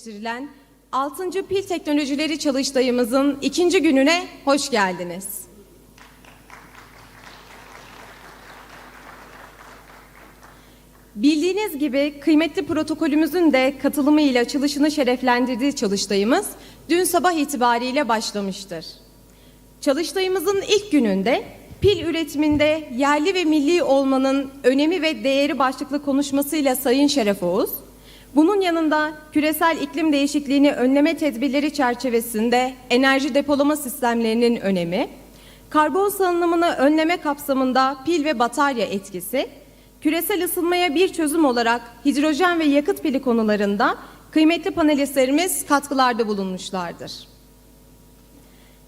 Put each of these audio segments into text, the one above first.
gerçekleştirilen 6. Pil Teknolojileri Çalıştayımızın 2. gününe hoş geldiniz. Bildiğiniz gibi kıymetli protokolümüzün de katılımıyla açılışını şereflendirdiği çalıştayımız dün sabah itibariyle başlamıştır. Çalıştayımızın ilk gününde pil üretiminde yerli ve milli olmanın önemi ve değeri başlıklı konuşmasıyla Sayın Şeref Oğuz, bunun yanında küresel iklim değişikliğini önleme tedbirleri çerçevesinde enerji depolama sistemlerinin önemi, karbon salınımını önleme kapsamında pil ve batarya etkisi, küresel ısınmaya bir çözüm olarak hidrojen ve yakıt pili konularında kıymetli panelistlerimiz katkılarda bulunmuşlardır.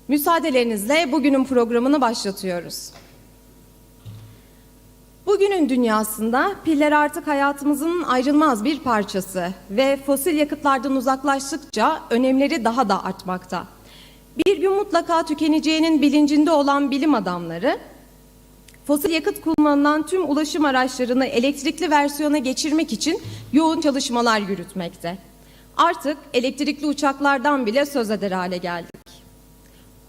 Müsaadelerinizle bugünün programını başlatıyoruz. Bugünün dünyasında piller artık hayatımızın ayrılmaz bir parçası ve fosil yakıtlardan uzaklaştıkça önemleri daha da artmakta. Bir gün mutlaka tükeneceğinin bilincinde olan bilim adamları, fosil yakıt kullanılan tüm ulaşım araçlarını elektrikli versiyona geçirmek için yoğun çalışmalar yürütmekte. Artık elektrikli uçaklardan bile söz eder hale geldik.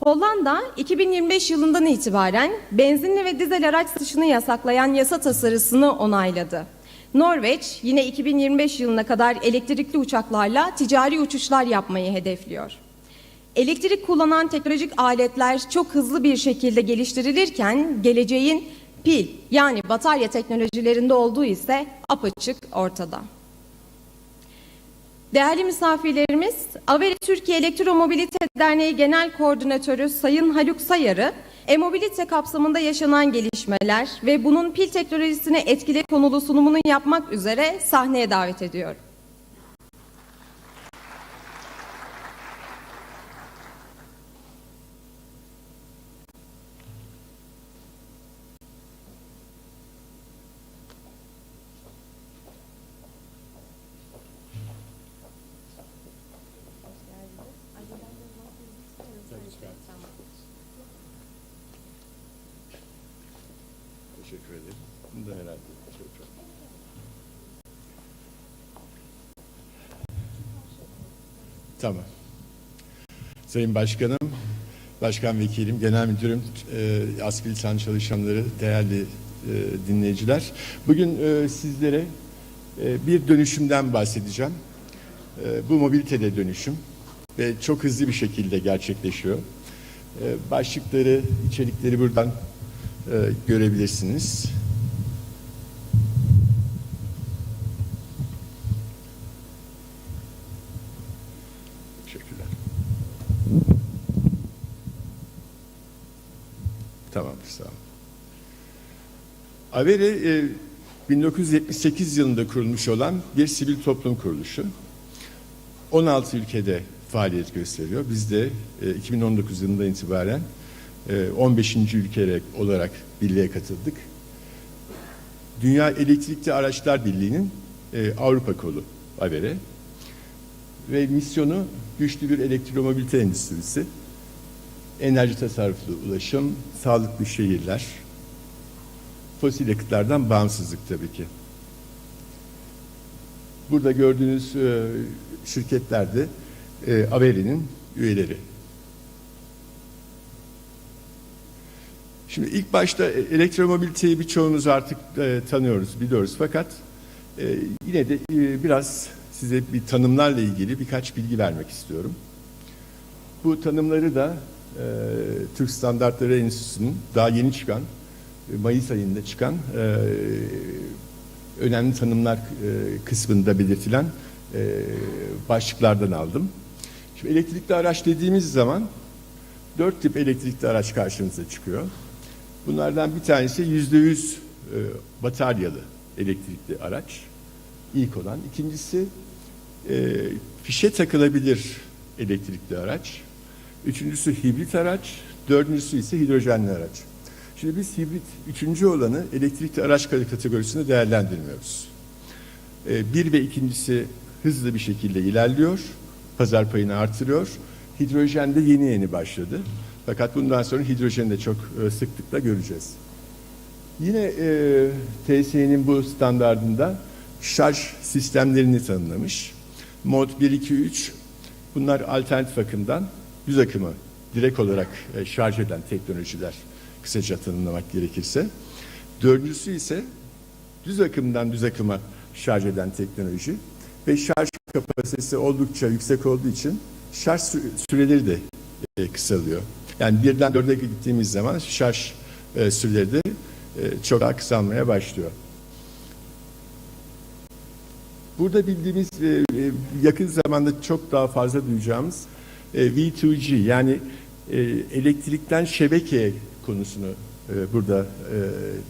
Hollanda 2025 yılından itibaren benzinli ve dizel araç satışını yasaklayan yasa tasarısını onayladı. Norveç yine 2025 yılına kadar elektrikli uçaklarla ticari uçuşlar yapmayı hedefliyor. Elektrik kullanan teknolojik aletler çok hızlı bir şekilde geliştirilirken geleceğin pil yani batarya teknolojilerinde olduğu ise apaçık ortada. Değerli misafirlerimiz, Averi Türkiye Elektromobilite Derneği Genel Koordinatörü Sayın Haluk Sayar'ı e-mobilite kapsamında yaşanan gelişmeler ve bunun pil teknolojisine etkili konulu sunumunu yapmak üzere sahneye davet ediyorum. Teşekkür ederim. Bunu da herhalde Tamam. Sayın Başkanım, Başkan Vekilim, Genel Müdürüm, Askeri Lisan Çalışanları, değerli dinleyiciler. Bugün sizlere bir dönüşümden bahsedeceğim. Bu mobilitede dönüşüm ve çok hızlı bir şekilde gerçekleşiyor. Başlıkları, içerikleri buradan görebilirsiniz. Teşekkürler. Tamamdır, sağ olun. Averi 1978 yılında kurulmuş olan bir sivil toplum kuruluşu. 16 ülkede faaliyet gösteriyor. Biz de 2019 yılından itibaren 15. ülke olarak birliğe katıldık. Dünya Elektrikli Araçlar Birliği'nin Avrupa kolu Averi ve misyonu güçlü bir elektromobilite endüstrisi, enerji tasarruflu ulaşım, sağlıklı şehirler, fosil yakıtlardan bağımsızlık tabii ki. Burada gördüğünüz şirketler de Averi'nin üyeleri. Şimdi ilk başta elektromobiliteyi birçoğumuz artık tanıyoruz, biliyoruz. Fakat yine de biraz size bir tanımlarla ilgili birkaç bilgi vermek istiyorum. Bu tanımları da Türk Standartları Enstitüsü'nün daha yeni çıkan, Mayıs ayında çıkan önemli tanımlar kısmında belirtilen başlıklardan aldım. Şimdi elektrikli araç dediğimiz zaman 4 tip elektrikli araç karşımıza çıkıyor. Bunlardan bir tanesi %100 bataryalı elektrikli araç, ilk olan. İkincisi fişe takılabilir elektrikli araç. Üçüncüsü hibrit araç. Dördüncüsü ise hidrojenli araç. Şimdi biz hibrit, üçüncü olanı elektrikli araç kategorisinde değerlendirmiyoruz. Bir ve ikincisi hızlı bir şekilde ilerliyor, pazar payını artırıyor. Hidrojen de yeni başladı. Fakat bundan sonra hidrojeni de çok sıklıkla göreceğiz. Yine TSE'nin bu standardında şarj sistemlerini tanımlamış. mod 1, 2, 3 bunlar alternatif akımdan düz akımı direkt olarak şarj eden teknolojiler, kısaca tanımlamak gerekirse. Dördüncüsü ise düz akımdan düz akıma şarj eden teknoloji ve şarj kapasitesi oldukça yüksek olduğu için şarj süreleri de kısalıyor. Yani 1'den 4'e gittiğimiz zaman şarj süreleri de çok daha kısalmaya başlıyor. Burada bildiğimiz yakın zamanda çok daha fazla duyacağımız V2G yani elektrikten şebekeye konusunu burada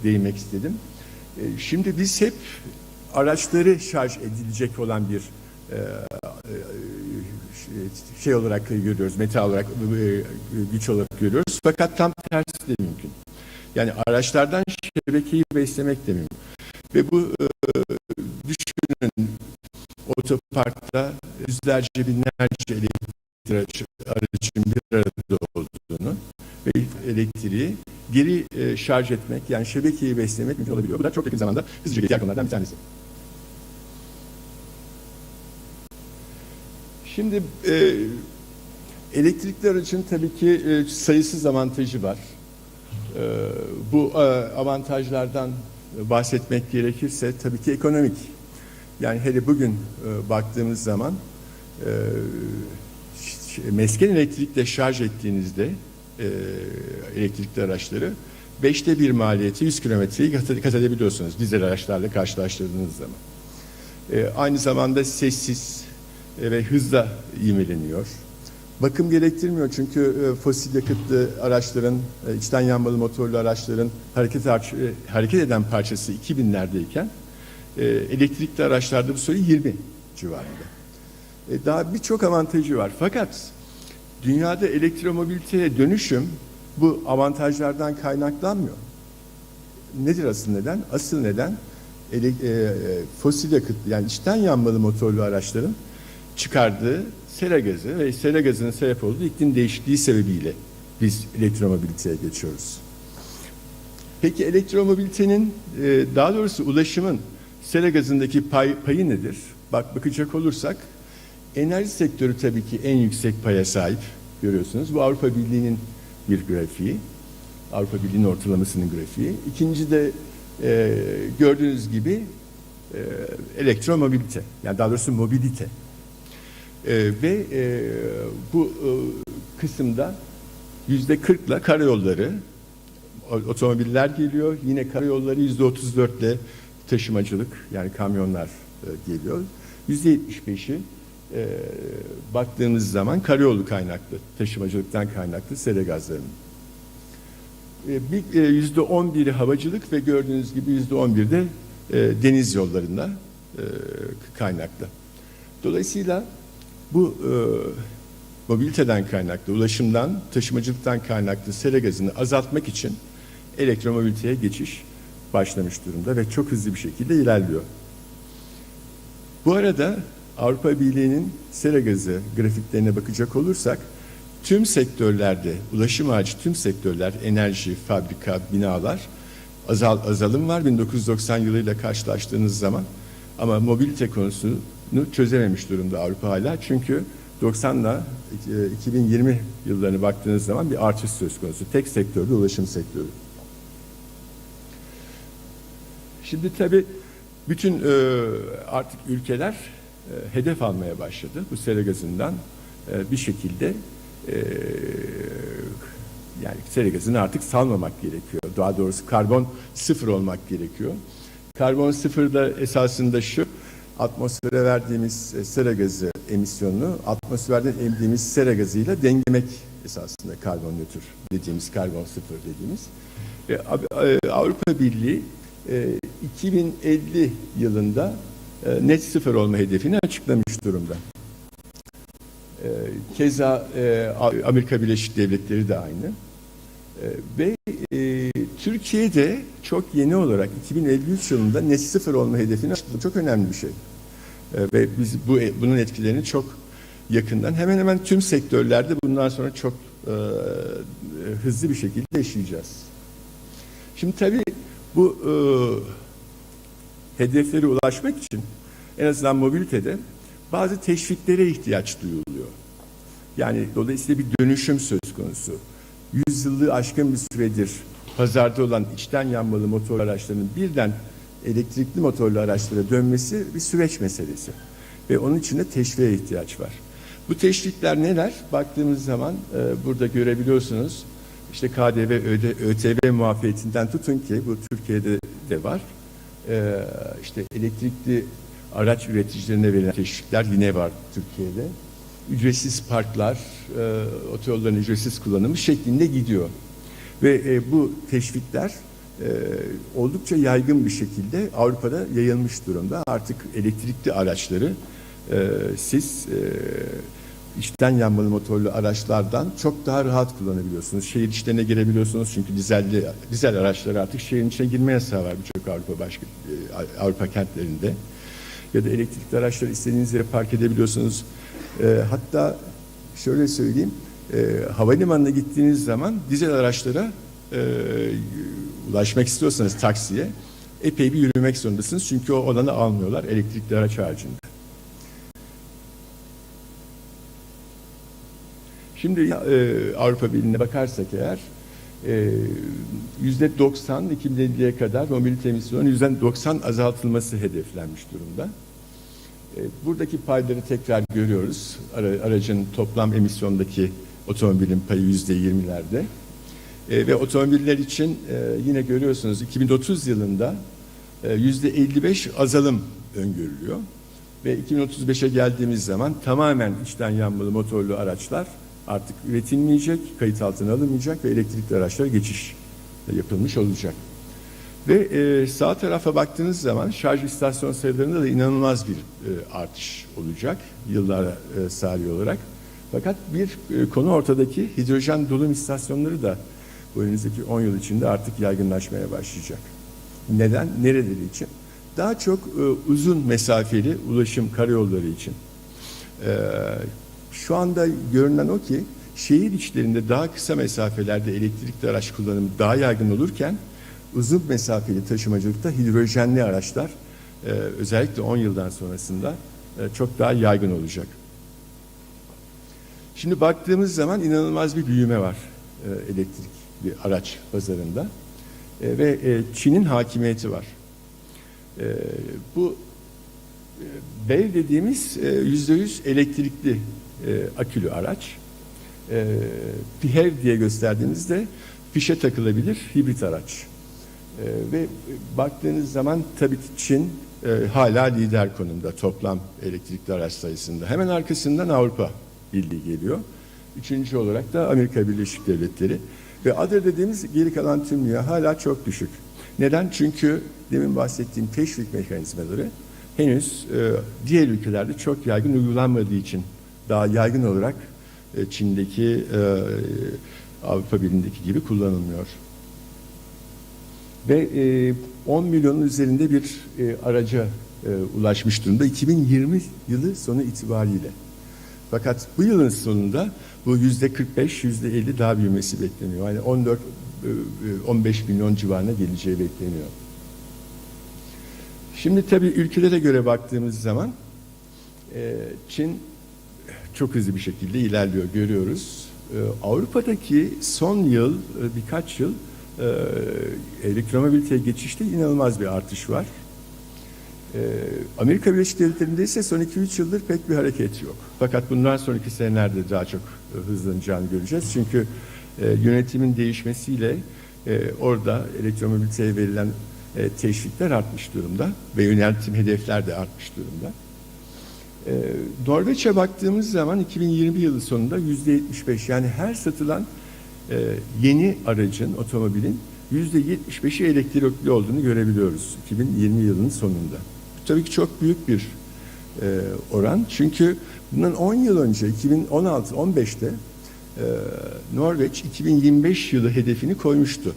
değinmek istedim. Şimdi biz hep araçları şarj edilecek olan bir şey olarak görüyoruz, meta olarak, güç olarak görüyoruz. Fakat tam tersi de mümkün. Yani araçlardan şebekeyi beslemek de mümkün. Ve bu düşünün otoparkta yüzlerce binlerce elektrik aracın bir arada olduğunu ve elektriği geri şarj etmek yani şebekeyi beslemek mümkün olabiliyor. Bu da çok yakın zamanda hızlıca gelişen konulardan bir tanesi. Şimdi elektrikli aracın tabii ki sayısız avantajı var. Bu avantajlardan bahsetmek gerekirse tabii ki ekonomik. Yani hele bugün baktığımız zaman mesken elektrikle şarj ettiğinizde elektrikli araçları 5'te 1 maliyeti 100 kilometreyi kat edebiliyorsunuz dizel araçlarla karşılaştırdığınız zaman. Aynı zamanda sessiz ve hızla ivmeleniyor. Bakım gerektirmiyor çünkü fosil yakıtlı araçların, içten yanmalı motorlu araçların hareket eden parçası 2000'lerdeyken elektrikli araçlarda bu sayı 20 civarında. Daha birçok avantajı var. Fakat dünyada elektromobiliteye dönüşüm bu avantajlardan kaynaklanmıyor. Nedir asıl neden? Asıl neden fosil yakıtlı yani içten yanmalı motorlu araçların çıkardığı sera gazı ve sera gazının sebep olduğu iklim değişikliği sebebiyle biz elektromobiliteye geçiyoruz. Peki elektromobilitenin daha doğrusu ulaşımın sera gazındaki payı nedir? Bakacak olursak enerji sektörü tabii ki en yüksek paya sahip görüyorsunuz. Bu Avrupa Birliği'nin bir grafiği. Avrupa Birliği'nin ortalamasının grafiği. İkinci de gördüğünüz gibi elektromobilite. Yani daha doğrusu mobilite. Ve bu kısımda %40'la karayolları, otomobiller geliyor. Yine karayolları %34'le taşımacılık yani kamyonlar geliyor. %75'i baktığımız zaman kaynaklı, taşımacılıktan kaynaklı sera gazlarının. %11'i havacılık ve gördüğünüz gibi %11 de deniz yollarında kaynaklı. Dolayısıyla bu mobiliteden kaynaklı, ulaşımdan, taşımacılıktan kaynaklı sera gazını azaltmak için elektromobiliteye geçiş başlamış durumda ve çok hızlı bir şekilde ilerliyor. Bu arada Avrupa Birliği'nin sera gazı grafiklerine bakacak olursak tüm sektörlerde, ulaşım hariç tüm sektörler, enerji, fabrika, binalar azalım var 1990 yılıyla karşılaştığınız zaman ama mobilite konusunu çözememiş durumda Avrupa hala. Çünkü 90'la 2020 yıllarına baktığınız zaman bir artış söz konusu. Tek sektörde ulaşım sektörü. Şimdi tabii bütün artık ülkeler hedef almaya başladı. Bu sera gazından bir şekilde yani sera gazını artık salmamak gerekiyor. Daha doğrusu karbon sıfır olmak gerekiyor. Karbon sıfır da esasında şu, atmosfere verdiğimiz sera gazı emisyonunu atmosferden emdiğimiz sera gazıyla dengelemek esasında karbon nötr dediğimiz, karbon sıfır dediğimiz. Avrupa Birliği 2050 yılında net sıfır olma hedefini açıklamış durumda. Keza Amerika Birleşik Devletleri de aynı. Ve Türkiye'de çok yeni olarak 2053 yılında net sıfır olma hedefini açıkladı. Çok önemli bir şey. Ve biz bunun etkilerini çok yakından hemen hemen tüm sektörlerde bundan sonra çok hızlı bir şekilde yaşayacağız. Şimdi tabii bu hedeflere ulaşmak için en azından mobilitede bazı teşviklere ihtiyaç duyuluyor. Yani dolayısıyla bir dönüşüm söz konusu. 100 yıllığı aşkın bir süredir pazarda olan içten yanmalı motor araçlarının birden elektrikli motorlu araçlara dönmesi bir süreç meselesi. Ve onun için de teşviğe ihtiyaç var. Bu teşvikler neler? Baktığımız zaman burada görebiliyorsunuz. İşte KDV, ÖTV muafiyetinden tutun ki bu Türkiye'de de var. İşte elektrikli araç üreticilerine verilen teşvikler yine var Türkiye'de. Ücretsiz parklar, otoyolların ücretsiz kullanımı şeklinde gidiyor. Ve bu teşvikler oldukça yaygın bir şekilde Avrupa'da yayılmış durumda. Artık elektrikli araçları siz içten yanmalı motorlu araçlardan çok daha rahat kullanabiliyorsunuz. Şehir içlerine girebiliyorsunuz çünkü dizel araçlar artık şehrin içine girme yasağı var birçok Avrupa kentlerinde. Ya da elektrikli araçları istediğiniz yere park edebiliyorsunuz. Hatta şöyle söyleyeyim, havalimanına gittiğiniz zaman dizel araçlara ulaşmak istiyorsanız taksiye epey bir yürümek zorundasınız. Çünkü o olanı almıyorlar elektrikli araç haricinde. Şimdi Avrupa Birliği'ne bakarsak eğer %90 2050'ye kadar mobilite emisyonu %90 azaltılması hedeflenmiş durumda. Buradaki payları tekrar görüyoruz. Aracın toplam emisyondaki otomobilin payı %20'lerde. Ve otomobiller için yine görüyorsunuz 2030 yılında %55 azalım öngörülüyor. Ve 2035'e geldiğimiz zaman tamamen içten yanmalı motorlu araçlar artık üretilmeyecek, kayıt altına alınmayacak ve elektrikli araçlara geçiş yapılmış olacak. Ve sağ tarafa baktığınız zaman şarj istasyon sayılarında da inanılmaz bir artış olacak yıllara sari olarak. Fakat bir konu ortadaki hidrojen dolum istasyonları da bu önümüzdeki 10 yıl içinde artık yaygınlaşmaya başlayacak. Neden? Nereleri için? Daha çok uzun mesafeli ulaşım karayolları için. Şu anda görünen o ki şehir içlerinde daha kısa mesafelerde elektrikli araç kullanımı daha yaygın olurken uzun mesafeli taşımacılıkta hidrojenli araçlar özellikle 10 yıldan sonrasında çok daha yaygın olacak. Şimdi baktığımız zaman inanılmaz bir büyüme var elektrikli araç pazarında ve Çin'in hakimiyeti var. Bu BEV dediğimiz %100 elektrikli akülü araç. PHEV diye gösterdiğimizde fişe takılabilir hibrit araç. Ve baktığınız zaman tabii ki Çin hala lider konumda toplam elektrikli araç sayısında. Hemen arkasından Avrupa Birliği geliyor. Üçüncü olarak da Amerika Birleşik Devletleri. Ve other dediğimiz geri kalan tüm dünya hala çok düşük. Neden? Çünkü demin bahsettiğim teşvik mekanizmaları henüz diğer ülkelerde çok yaygın uygulanmadığı için daha yaygın olarak Çin'deki Avrupa Birliği'ndeki gibi kullanılmıyor. Ve 10 milyonun üzerinde bir araca ulaşmış durumda 2020 yılı sonu itibariyle. Fakat bu yılın sonunda bu %45, %50 daha büyümesi bekleniyor. Yani 14-15 milyon civarına geleceği bekleniyor. Şimdi tabii ülkelere göre baktığımız zaman Çin çok hızlı bir şekilde ilerliyor, görüyoruz. Avrupa'daki son yıl, birkaç yıl elektromobiliteye geçişte inanılmaz bir artış var. Amerika Birleşik Devletleri'nde ise son 2-3 yıldır pek bir hareket yok. Fakat bundan sonraki senelerde daha çok hızlanacağını göreceğiz. Çünkü yönetimin değişmesiyle orada elektromobiliteye verilen teşvikler artmış durumda ve yönetim hedefler de artmış durumda. Norveç'e baktığımız zaman 2020 yılı sonunda %75, yani her satılan yeni aracın, otomobilin %75'i elektrikli olduğunu görebiliyoruz 2020 yılının sonunda. Tabii ki çok büyük bir oran. Çünkü bundan 10 yıl önce 2016-15'te Norveç 2025 yılı hedefini koymuştu.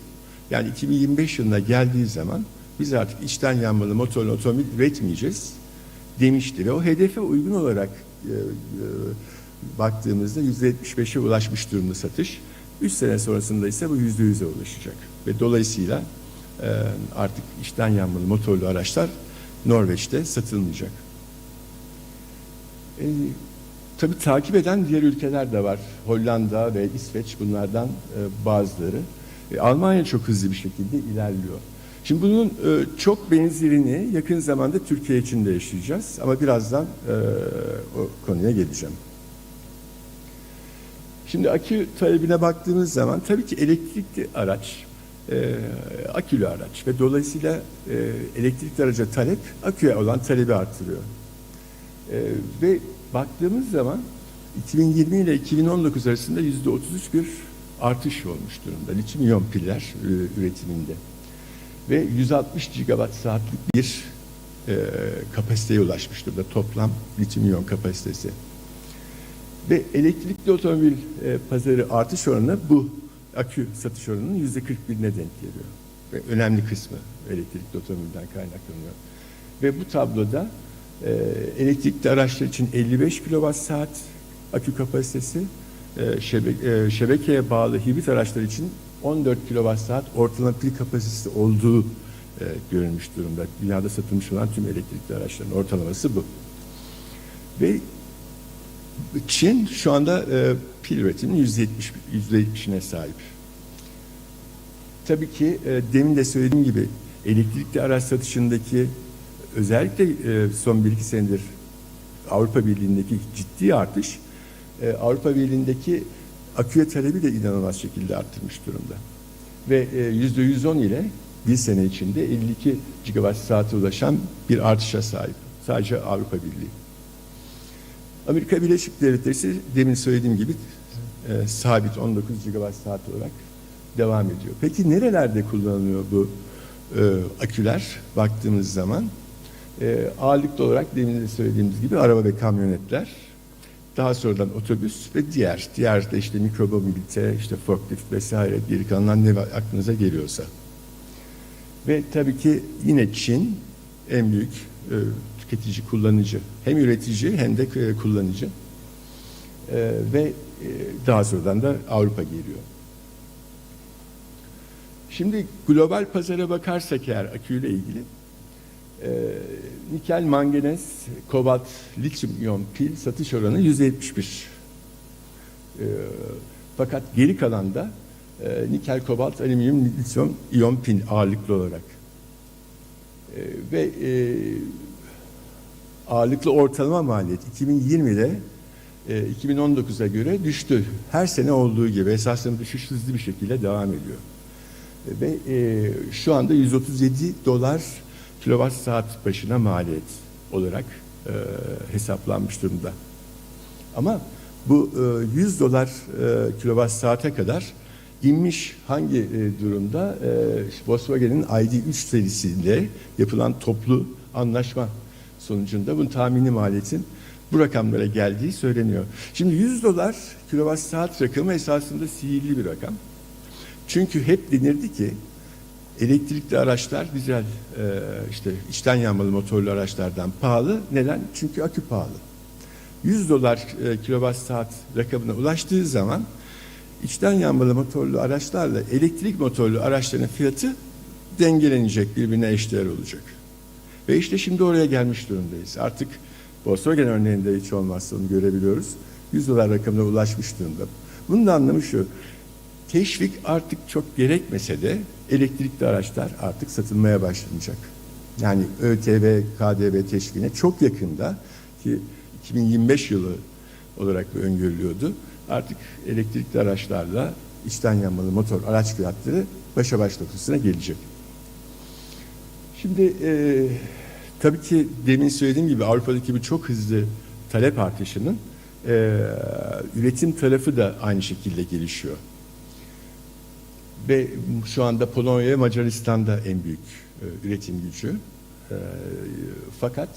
Yani 2025 yılına geldiği zaman biz artık içten yanmalı motorlu otomobil üretmeyeceğiz demişti ve o hedefe uygun olarak baktığımızda %75'e ulaşmış durumda satış. 3 sene sonrasında ise bu %100'e ulaşacak ve dolayısıyla artık içten yanmalı motorlu araçlar Norveç'te satılmayacak. Tabii takip eden diğer ülkeler de var. Hollanda ve İsveç bunlardan bazıları. Almanya çok hızlı bir şekilde ilerliyor. Şimdi bunun çok benzerini yakın zamanda Türkiye için de yaşayacağız. Ama birazdan o konuya geleceğim. Şimdi akü talebine baktığımız zaman tabii ki elektrikli araç, akülü araç ve dolayısıyla elektrikli araca talep aküye olan talebi artırıyor. Ve baktığımız zaman 2020 ile 2019 arasında %33 bir artış olmuş durumda lityum-iyon piller üretiminde. Ve 160 gigawatt saatlik bir kapasiteye ulaşmış durumda toplam lityum-iyon kapasitesi. Ve elektrikli otomobil pazarı artış oranı bu akü satış oranının %41'ine denk geliyor. Ve önemli kısmı elektrikli otomobilden kaynaklanıyor. Ve bu tabloda elektrikli araçlar için 55 kWh akü kapasitesi, şebekeye bağlı hibrit araçlar için 14 kWh ortalama pil kapasitesi olduğu görülmüş durumda. Dünyada satılmış olan tüm elektrikli araçların ortalaması bu. Ve Çin şu anda pil üretiminin %70'ine sahip. Tabii ki demin de söylediğim gibi elektrikli araç satışındaki özellikle son 1-2 senedir Avrupa Birliği'ndeki ciddi artış Avrupa Birliği'ndeki aküye talebi de inanılmaz şekilde arttırmış durumda. Ve %110 ile bir sene içinde 52 gigawatt saate ulaşan bir artışa sahip. Sadece Avrupa Birliği. Amerika Birleşik Devletleri demin söylediğim gibi sabit 19 gigawatt saat olarak devam ediyor. Peki nerelerde kullanılıyor bu aküler baktığımız zaman? Ağırlıklı olarak demin de söylediğimiz gibi araba ve kamyonetler, daha sonradan otobüs ve diğer de işte mikromobilite, işte forklift vesaire geri kalanlar ne aklınıza geliyorsa. Ve tabii ki yine Çin en büyük tüketici, kullanıcı. Hem üretici hem de kullanıcı. Ve daha sonradan da Avrupa geliyor. Şimdi global pazara bakarsak eğer aküyle ilgili nikel, manganez, kobalt, lityum-iyon pil satış oranı %71. Fakat geri kalan da nikel, kobalt, alüminyum, lityum-iyon pil ağırlıklı olarak. Ve ağırlıklı ortalama maliyet 2020'de 2019'a göre düştü. Her sene olduğu gibi esasında düşüş hızlı bir şekilde devam ediyor. Ve şu anda $137 kilowatt saat başına maliyet olarak hesaplanmış durumda. Ama bu $100 kilowatt saate kadar inmiş hangi durumda? Volkswagen'in ID3 serisiyle yapılan toplu anlaşma sonucunda bunun tahmini maliyetin bu rakamlara geldiği söyleniyor. Şimdi $100 kilowatt saat rakamı esasında sihirli bir rakam. Çünkü hep denirdi ki elektrikli araçlar dizel işte içten yanmalı motorlu araçlardan pahalı. Neden? Çünkü akü pahalı. $100 kilowatt saat rakamına ulaştığı zaman içten yanmalı motorlu araçlarla elektrik motorlu araçların fiyatı dengelenecek, birbirine eşdeğer olacak. Ve işte şimdi oraya gelmiş durumdayız. Artık Volkswagen örneğinde hiç olmazsa onu görebiliyoruz. $100 rakamına ulaşmış durumda. Bunun da anlamı şu. Teşvik artık çok gerekmese de elektrikli araçlar artık satılmaya başlanacak. Yani ÖTV, KDV teşviğine çok yakında ki 2025 yılı olarak öngörülüyordu. Artık elektrikli araçlarla içten yanmalı motor araç fiyatları başa baş noktasına gelecek. Şimdi tabii ki demin söylediğim gibi Avrupa'daki bu çok hızlı talep artışının üretim tarafı da aynı şekilde gelişiyor. Ve şu anda Polonya ve Macaristan'da en büyük üretim gücü. Fakat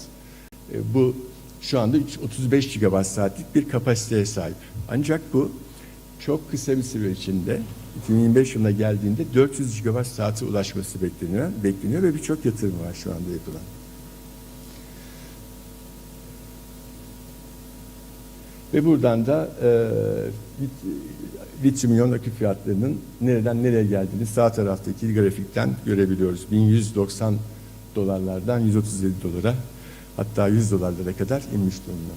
bu şu anda 35 gigawatt saatlik bir kapasiteye sahip. Ancak bu çok kısa bir süre içinde 2025 yılına geldiğinde 400 gigawatt saate ulaşması bekleniyor ve birçok yatırım var şu anda yapılan. Ve buradan da lityum-iyon akü fiyatlarının nereden nereye geldiğini sağ taraftaki grafikten görebiliyoruz. 1190 dolarlardan 137 dolara hatta 100 dolarlara kadar inmiş durumda.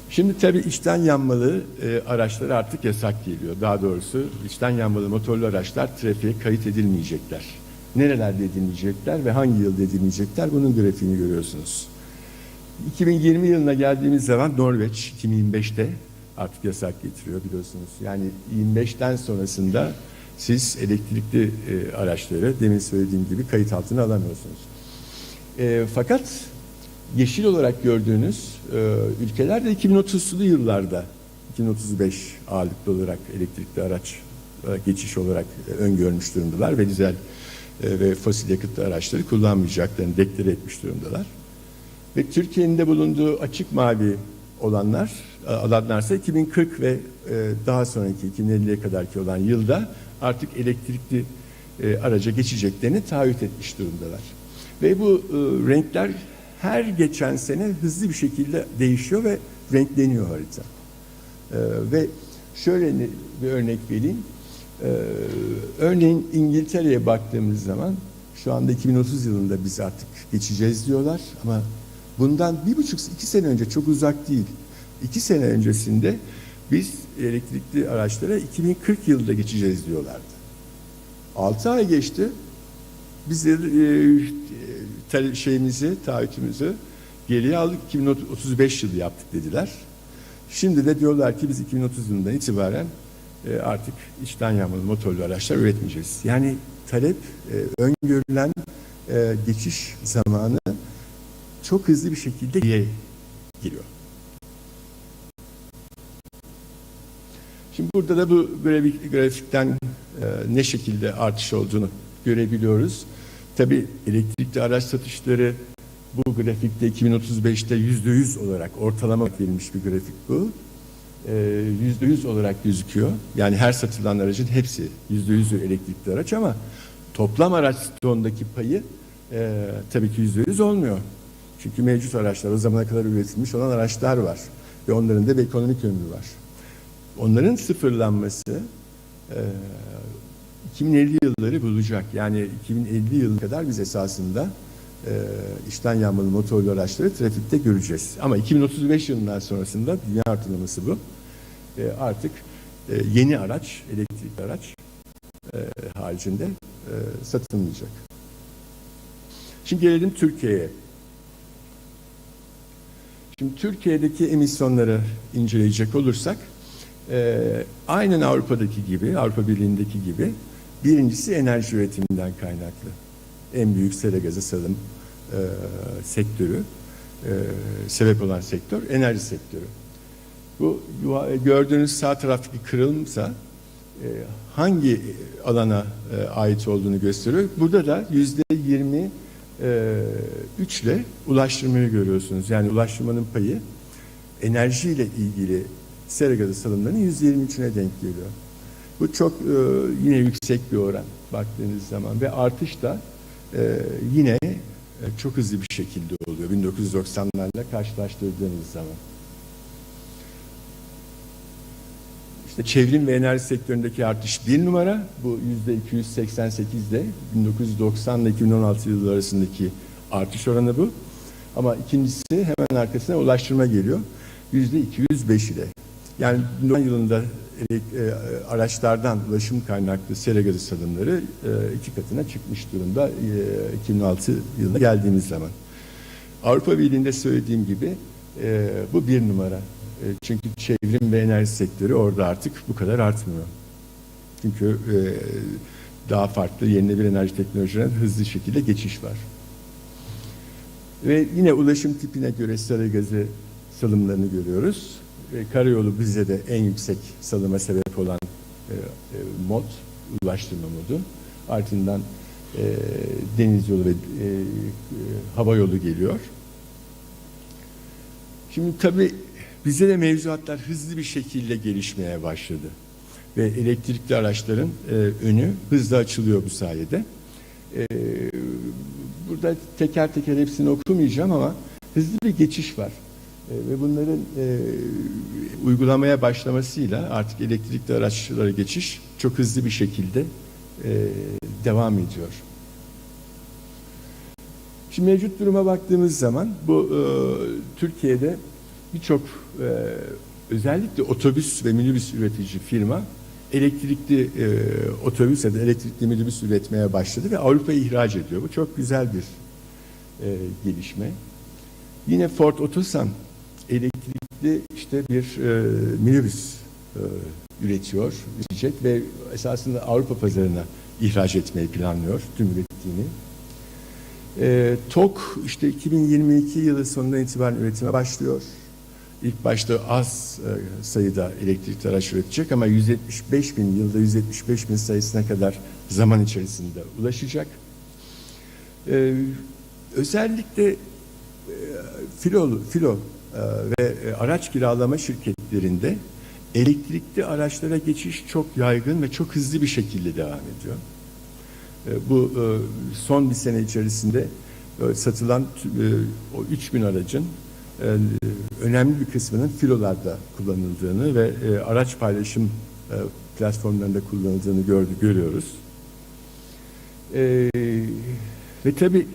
Şimdi tabii içten yanmalı araçlar artık yasak geliyor. Daha doğrusu içten yanmalı motorlu araçlar trafiğe kayıt edilmeyecekler. Nerelerde edilmeyecekler ve hangi yılda edilmeyecekler, bunun grafiğini görüyorsunuz. 2020 yılına geldiğimiz zaman Norveç 2025'te artık yasak getiriyor biliyorsunuz. Yani 25'ten sonrasında siz elektrikli araçları demin söylediğim gibi kayıt altına alamıyorsunuz. Fakat yeşil olarak gördüğünüz ülkeler de 2030'lu yıllarda, 2035 ağırlıklı olarak elektrikli araç geçiş olarak öngörmüş durumdalar ve dizel ve fosil yakıtlı araçları kullanmayacaklarını deklare etmiş durumdalar. Ve Türkiye'nin de bulunduğu açık mavi alanlarsa 2040 ve daha sonraki 2050'ye kadarki olan yılda artık elektrikli araca geçeceklerini taahhüt etmiş durumdalar. Ve bu renkler her geçen sene hızlı bir şekilde değişiyor ve renkleniyor harita. Ve şöyle bir örnek vereyim. Örneğin İngiltere'ye baktığımız zaman şu anda 2030 yılında biz artık geçeceğiz diyorlar ama bundan 1,5-2 sene önce, çok uzak değil, 2 sene öncesinde biz elektrikli araçlara 2040 yılında geçeceğiz diyorlardı. 6 ay geçti. Biz de taahhütümüzü geriye aldık, 2035 yılı yaptık dediler. Şimdi de diyorlar ki biz 2030 yılından itibaren artık içten yanmalı motorlu araçlar üretmeyeceğiz. Yani talep öngörülen geçiş zamanı çok hızlı bir şekilde geriye giriyor. Şimdi burada da bu grafikten ne şekilde artış olduğunu görebiliyoruz. Tabii elektrikli araç satışları bu grafikte 2035'te %100 olarak ortalama verilmiş bir grafik bu. %100 olarak gözüküyor. Yani her satılan aracın hepsi %100 elektrikli araç ama toplam araç stoğundaki payı tabii ki %100 olmuyor. Çünkü mevcut araçlar, o zamana kadar üretilmiş olan araçlar var. Ve onların da bir ekonomik ömrü var. Onların sıfırlanması 2050 yılları bulacak. Yani 2050 yılı kadar biz esasında içten yanmalı motorlu araçları trafikte göreceğiz. Ama 2035 yılından sonrasında dünya ortalaması bu. Artık yeni araç, elektrikli araç haricinde satılmayacak. Şimdi gelelim Türkiye'ye. Şimdi Türkiye'deki emisyonları inceleyecek olursak aynen Avrupa'daki gibi, Avrupa Birliği'ndeki gibi birincisi enerji üretiminden kaynaklı. En büyük sera gazı salım sektörü, sebep olan sektör enerji sektörü. Bu gördüğünüz sağ taraftaki kırılımsa hangi alana ait olduğunu gösteriyor. Burada da %23 ile ulaştırmayı görüyorsunuz. Yani ulaştırmanın payı enerjiyle ilgili sera gazı salımlarının %23'üne denk geliyor. Bu çok yine yüksek bir oran baktığınız zaman ve artış da yine çok hızlı bir şekilde oluyor 1990'larla karşılaştırdığınız zaman. İşte çevrim ve enerji sektöründeki artış 1 numara, bu %288'de 1990 ile 2016 yılları arasındaki artış oranı bu. Ama ikincisi hemen arkasına ulaştırma geliyor %205 ile. Yani 90 yılında araçlardan ulaşım kaynaklı sera gazı salımları 2 katına çıkmış durumda 2006 yılına geldiğimiz zaman. Avrupa Birliği'nde söylediğim gibi bu 1 numara. Çünkü çevrim ve enerji sektörü orada artık bu kadar artmıyor. Çünkü daha farklı yenilenebilir enerji teknolojilerine hızlı şekilde geçiş var. Ve yine ulaşım tipine göre sera gazı salımlarını görüyoruz. Karayolu bizde de en yüksek salıma sebep olan mod, ulaştırma modu. Ardından deniz yolu ve hava yolu geliyor. Şimdi tabii bizde de mevzuatlar hızlı bir şekilde gelişmeye başladı. Ve elektrikli araçların önü hızla açılıyor bu sayede. Burada teker teker hepsini okumayacağım ama hızlı bir geçiş var. Ve bunların uygulamaya başlamasıyla artık elektrikli araçlara geçiş çok hızlı bir şekilde devam ediyor. Şimdi mevcut duruma baktığımız zaman bu Türkiye'de birçok özellikle otobüs ve minibüs üretici firma elektrikli otobüs ya da elektrikli minibüs üretmeye başladı ve Avrupa'ya ihraç ediyor. Bu çok güzel bir gelişme. Yine Ford Otosan elektrikli işte bir minibüs üretiyor, üretecek ve esasında Avrupa pazarına ihraç etmeyi planlıyor tüm ürettiğini. TOK işte 2022 yılı sonundan itibaren üretime başlıyor. İlk başta az sayıda elektrikli araç üretecek ama 175 bin yılda 175 bin sayısına kadar zaman içerisinde ulaşacak. Özellikle filo ve araç kiralama şirketlerinde elektrikli araçlara geçiş çok yaygın ve çok hızlı bir şekilde devam ediyor. Bu son bir sene içerisinde satılan o 3000 aracın önemli bir kısmının filolarda kullanıldığını ve araç paylaşım platformlarında kullanıldığını görüyoruz. Ve tabii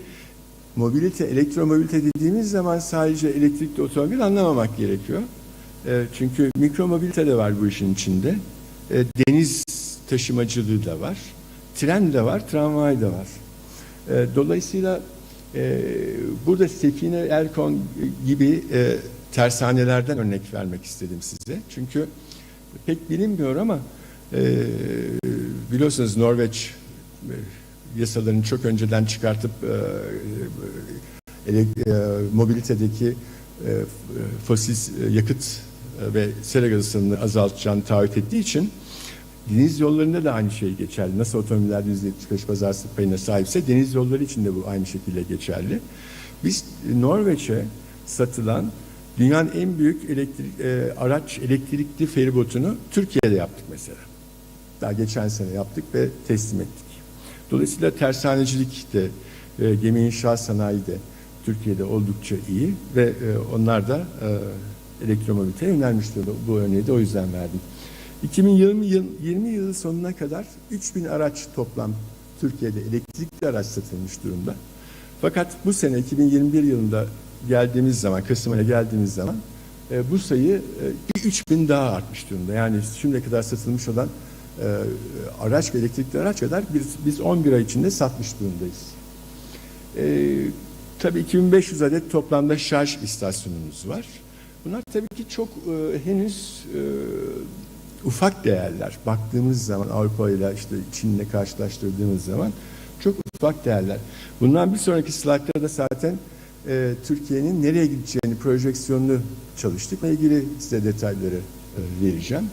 mobilite, elektromobilite dediğimiz zaman sadece elektrikli otomobil anlamamak gerekiyor. Çünkü mikromobilite de var bu işin içinde. Deniz taşımacılığı da var. Tren de var, tramvay da var. Dolayısıyla burada Sefine Erkon gibi tersanelerden örnek vermek istedim size. Çünkü pek bilinmiyor ama biliyorsunuz Norveç yasalarını çok önceden çıkartıp mobilitedeki fosil yakıt ve sera gazı salınımını azaltacağını taahhüt ettiği için deniz yollarında da aynı şey geçerli. Nasıl otomobiller %75 pazarlık payına sahipse deniz yolları için de bu aynı şekilde geçerli. Biz Norveç'e satılan dünyanın en büyük elektrikli feribotunu Türkiye'de yaptık mesela. Daha geçen sene yaptık ve teslim ettik. Dolayısıyla tersanecilik de gemi inşaat sanayi de Türkiye'de oldukça iyi ve onlar da elektromobiliteye yönelmiştir. Bu örneği de o yüzden verdim. 2020 yılı sonuna kadar 3000 araç toplam Türkiye'de elektrikli araç satılmış durumda. Fakat bu sene 2021 yılında geldiğimiz zaman, Kasım ayına geldiğimiz zaman bu sayı bir 3000 daha artmış durumda. Yani şimdiye kadar satılmış olan araç ve elektrikli araç kadar biz 11 ay içinde satmış durumdayız. Tabii 2500 adet toplamda şarj istasyonumuz var. Bunlar tabii ki çok henüz ufak değerler. Baktığımız zaman Avrupa ile işte Çin'le karşılaştırdığımız zaman çok ufak değerler. Bundan bir sonraki slaytlarda zaten Türkiye'nin nereye gideceğini projeksiyonunu çalıştık. Bununla ilgili size detayları vereceğim.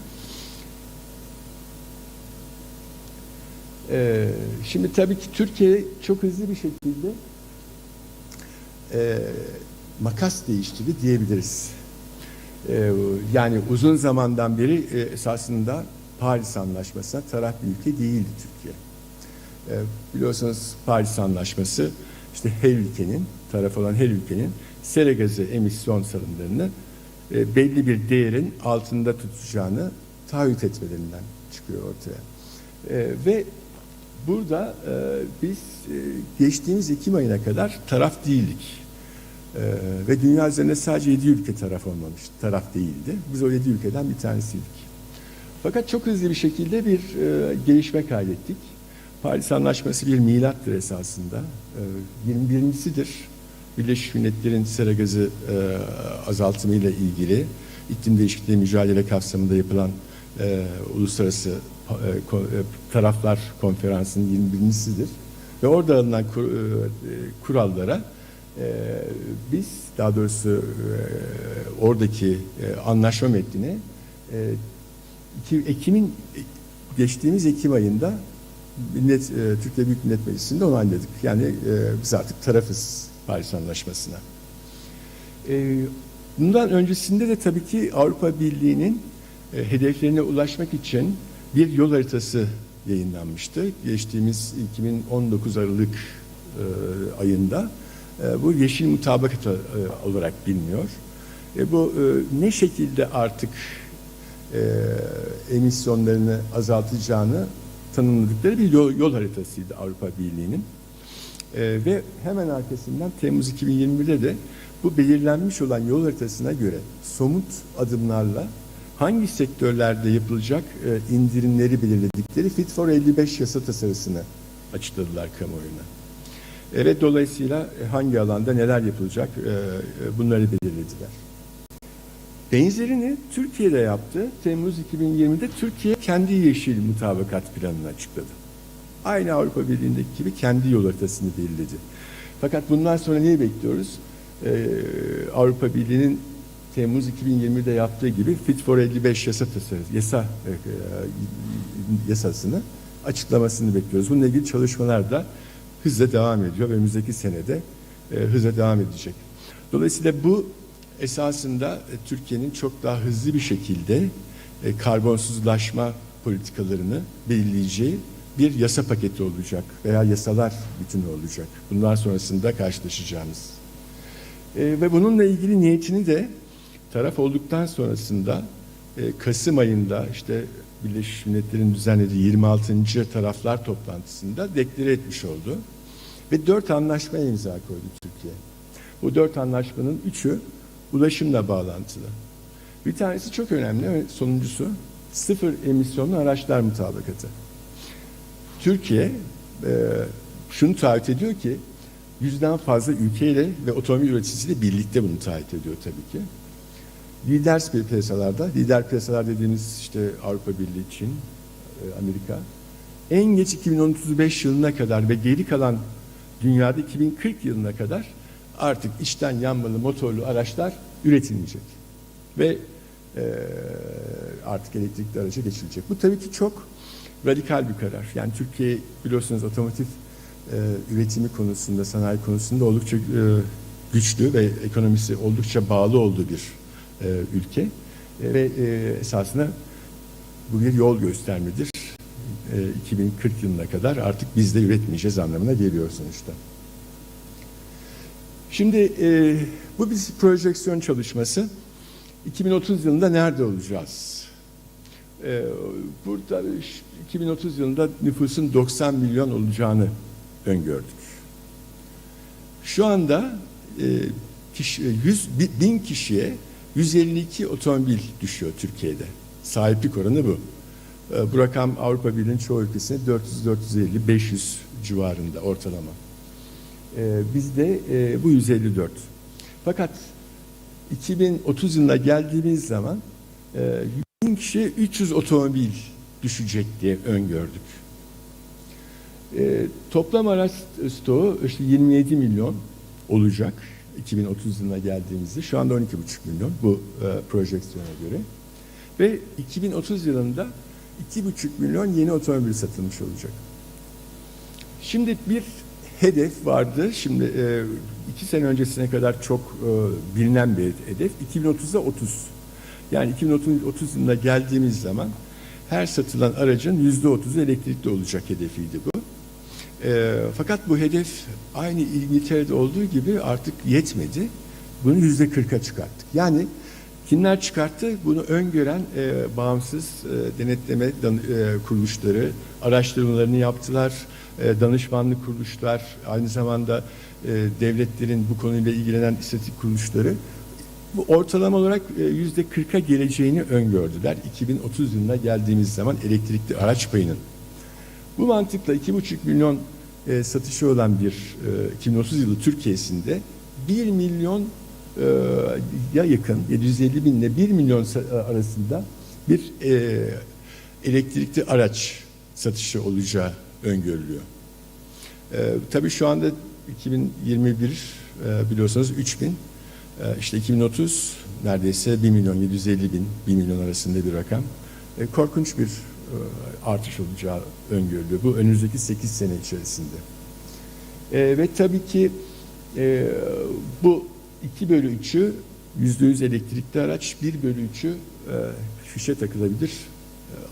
Şimdi tabii ki Türkiye çok hızlı bir şekilde makas değiştirdi diyebiliriz. Yani uzun zamandan beri esasında Paris Anlaşması'na taraf bir ülke değildi Türkiye. Biliyorsunuz Paris Anlaşması işte her ülkenin, taraf olan her ülkenin sera gazı emisyon salımlarını belli bir değerin altında tutacağını taahhüt etmelerinden çıkıyor ortaya. Ve burada biz geçtiğimiz Ekim ayına kadar taraf değildik. Ve dünya üzerinde sadece 7 ülke taraf değildi. Biz o 7 ülkeden bir tanesiydik. Fakat çok hızlı bir şekilde bir gelişme kaydettik. Paris Anlaşması bir milattır esasında. 21.sidir. Birleşmiş Milletler'in sera gazı azaltımıyla ilgili iklim değişikliği mücadele kapsamında yapılan uluslararası taraflar konferansının 21.sidir. Ve orada alınan kurallara biz daha doğrusu oradaki anlaşma metnine geçtiğimiz Ekim ayında Türkiye Büyük Millet Meclisi'nde onayladık. Yani biz artık tarafız Paris Anlaşması'na. Bundan öncesinde de tabii ki Avrupa Birliği'nin hedeflerine ulaşmak için bir yol haritası yayınlanmıştı. Geçtiğimiz 2019 Aralık ayında. Bu yeşil mutabakat olarak biliniyor. Bu ne şekilde artık emisyonlarını azaltacağını tanımladıkları bir yol haritasıydı Avrupa Birliği'nin. Ve hemen arkasından Temmuz 2021'de de bu belirlenmiş olan yol haritasına göre somut adımlarla hangi sektörlerde yapılacak indirimleri belirledikleri Fit for 55 yasa tasarısını açıkladılar kamuoyuna. Ve dolayısıyla hangi alanda neler yapılacak bunları belirlediler. Benzerini Türkiye'de yaptı. Temmuz 2020'de Türkiye kendi yeşil mutabakat planını açıkladı. Aynı Avrupa Birliği'ndeki gibi kendi yol haritasını belirledi. Fakat bundan sonra neyi bekliyoruz? Avrupa Birliği'nin Temmuz 2020'de yaptığı gibi Fit for 55 yasasını açıklamasını bekliyoruz. Bununla ilgili çalışmalar da hızla devam ediyor ve önümüzdeki senede hızla devam edecek. Dolayısıyla bu esasında Türkiye'nin çok daha hızlı bir şekilde karbonsuzlaşma politikalarını belirleyeceği bir yasa paketi olacak veya yasalar bütünü olacak. Bundan sonrasında karşılaşacağımız. Ve bununla ilgili niyetini de taraf olduktan sonrasında Kasım ayında işte Birleşmiş Milletler'in düzenlediği 26. taraflar toplantısında deklare etmiş oldu. Ve 4 anlaşmaya imza koydu Türkiye. Bu 4 anlaşmanın 3'ü ulaşımla bağlantılı. Bir tanesi çok önemli ve sonuncusu sıfır emisyonlu araçlar mutabakatı. Türkiye şunu taahhüt ediyor ki 100'den fazla ülkeyle ve otomobil üreticisiyle birlikte bunu taahhüt ediyor tabii ki. Lider piyasalar dediğimiz işte Avrupa Birliği, Çin, Amerika en geç 2035 yılına kadar ve geri kalan dünyada 2040 yılına kadar artık içten yanmalı motorlu araçlar üretilmeyecek. Ve artık elektrikli araca geçilecek. Bu tabii ki çok radikal bir karar. Yani Türkiye biliyorsunuz otomotiv üretimi konusunda, sanayi konusunda oldukça güçlü ve ekonomisi oldukça bağlı olduğu bir ülke. Ve esasında bu bir yol göstermedir. 2040 yılına kadar artık biz de üretmeyeceğiz anlamına geliyor sonuçta. Şimdi bu bir projeksiyon çalışması. 2030 yılında nerede olacağız? Burada 2030 yılında nüfusun 90 milyon olacağını öngördük. Şu anda 1000 kişiye 152 otomobil düşüyor Türkiye'de. Sahiplik oranı bu. Bu rakam Avrupa Birliği'nin çoğu ülkesinde 400, 450, 500 civarında ortalama. Bizde bu 154. Fakat 2030 yılına geldiğimiz zaman 1000 kişiye 300 otomobil düşecek diye öngördük. Toplam araç stoğu işte 27 milyon olacak 2030 yılına geldiğimizde. Şu anda 12,5 milyon bu projeksiyona göre. Ve 2030 yılında 2,5 milyon yeni otomobil satılmış olacak. Şimdi bir hedef vardı. Şimdi 2 sene öncesine kadar çok bilinen bir hedef. 2030'da 30. Yani 2030 yılına geldiğimiz zaman her satılan aracın %30'u elektrikli olacak hedefiydi bu. Fakat bu hedef aynı İngiltere'de olduğu gibi artık yetmedi. Bunu %40'a çıkarttık. Yani kimler çıkarttı? Bunu öngören bağımsız denetleme kuruluşları araştırmalarını yaptılar. Danışmanlık kuruluşlar, aynı zamanda devletlerin bu konuyla ilgilenen istatistik kuruluşları bu ortalama olarak %40'a geleceğini öngördüler. 2030 yılına geldiğimiz zaman elektrikli araç payının. Bu mantıkla 2,5 milyon satışı olan bir 2030 yılı Türkiye'sinde 1 milyon ya yakın 750 bin ile 1 milyon arasında bir elektrikli araç satışı olacağı öngörülüyor. Tabii şu anda 2021 biliyorsunuz 3 bin. İşte 2030 neredeyse 1 milyon 750 bin, 1 milyon arasında bir rakam. Korkunç bir artış olacağı öngörülüyor. Bu önümüzdeki 8 sene içerisinde. Ve tabii ki bu 2/3'ü %100 elektrikli araç, 1/3'ü fişe takılabilir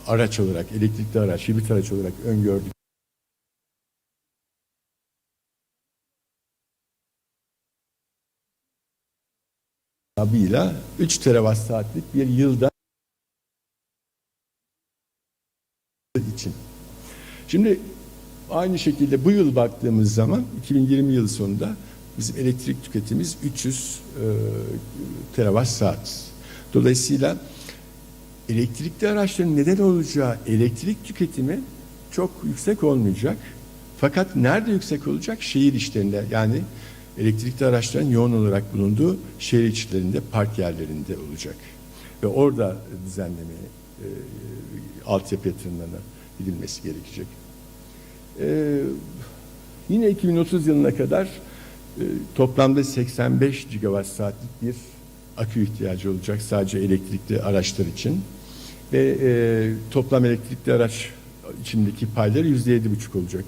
araç olarak, elektrikli araç, hibrit araç olarak öngördük. Tabıyla 3 terawatt saatlik bir yılda için. Şimdi Aynı şekilde bu yıl baktığımız zaman 2020 yılı sonunda bizim elektrik tüketimimiz 300 terawatt saat. Dolayısıyla elektrikli araçların neden olacağı elektrik tüketimi çok yüksek olmayacak. Fakat nerede yüksek olacak? Şehir içlerinde, yani elektrikli araçların yoğun olarak bulunduğu şehir içlerinde, park yerlerinde olacak. Ve orada düzenlemeye, altyapı yatırımlarına gidilmesi gerekecek. Yine 2030 yılına kadar toplamda 85 gigawatt saatlik bir akü ihtiyacı olacak sadece elektrikli araçlar için. Ve toplam elektrikli araç içindeki payları %7,5 olacak.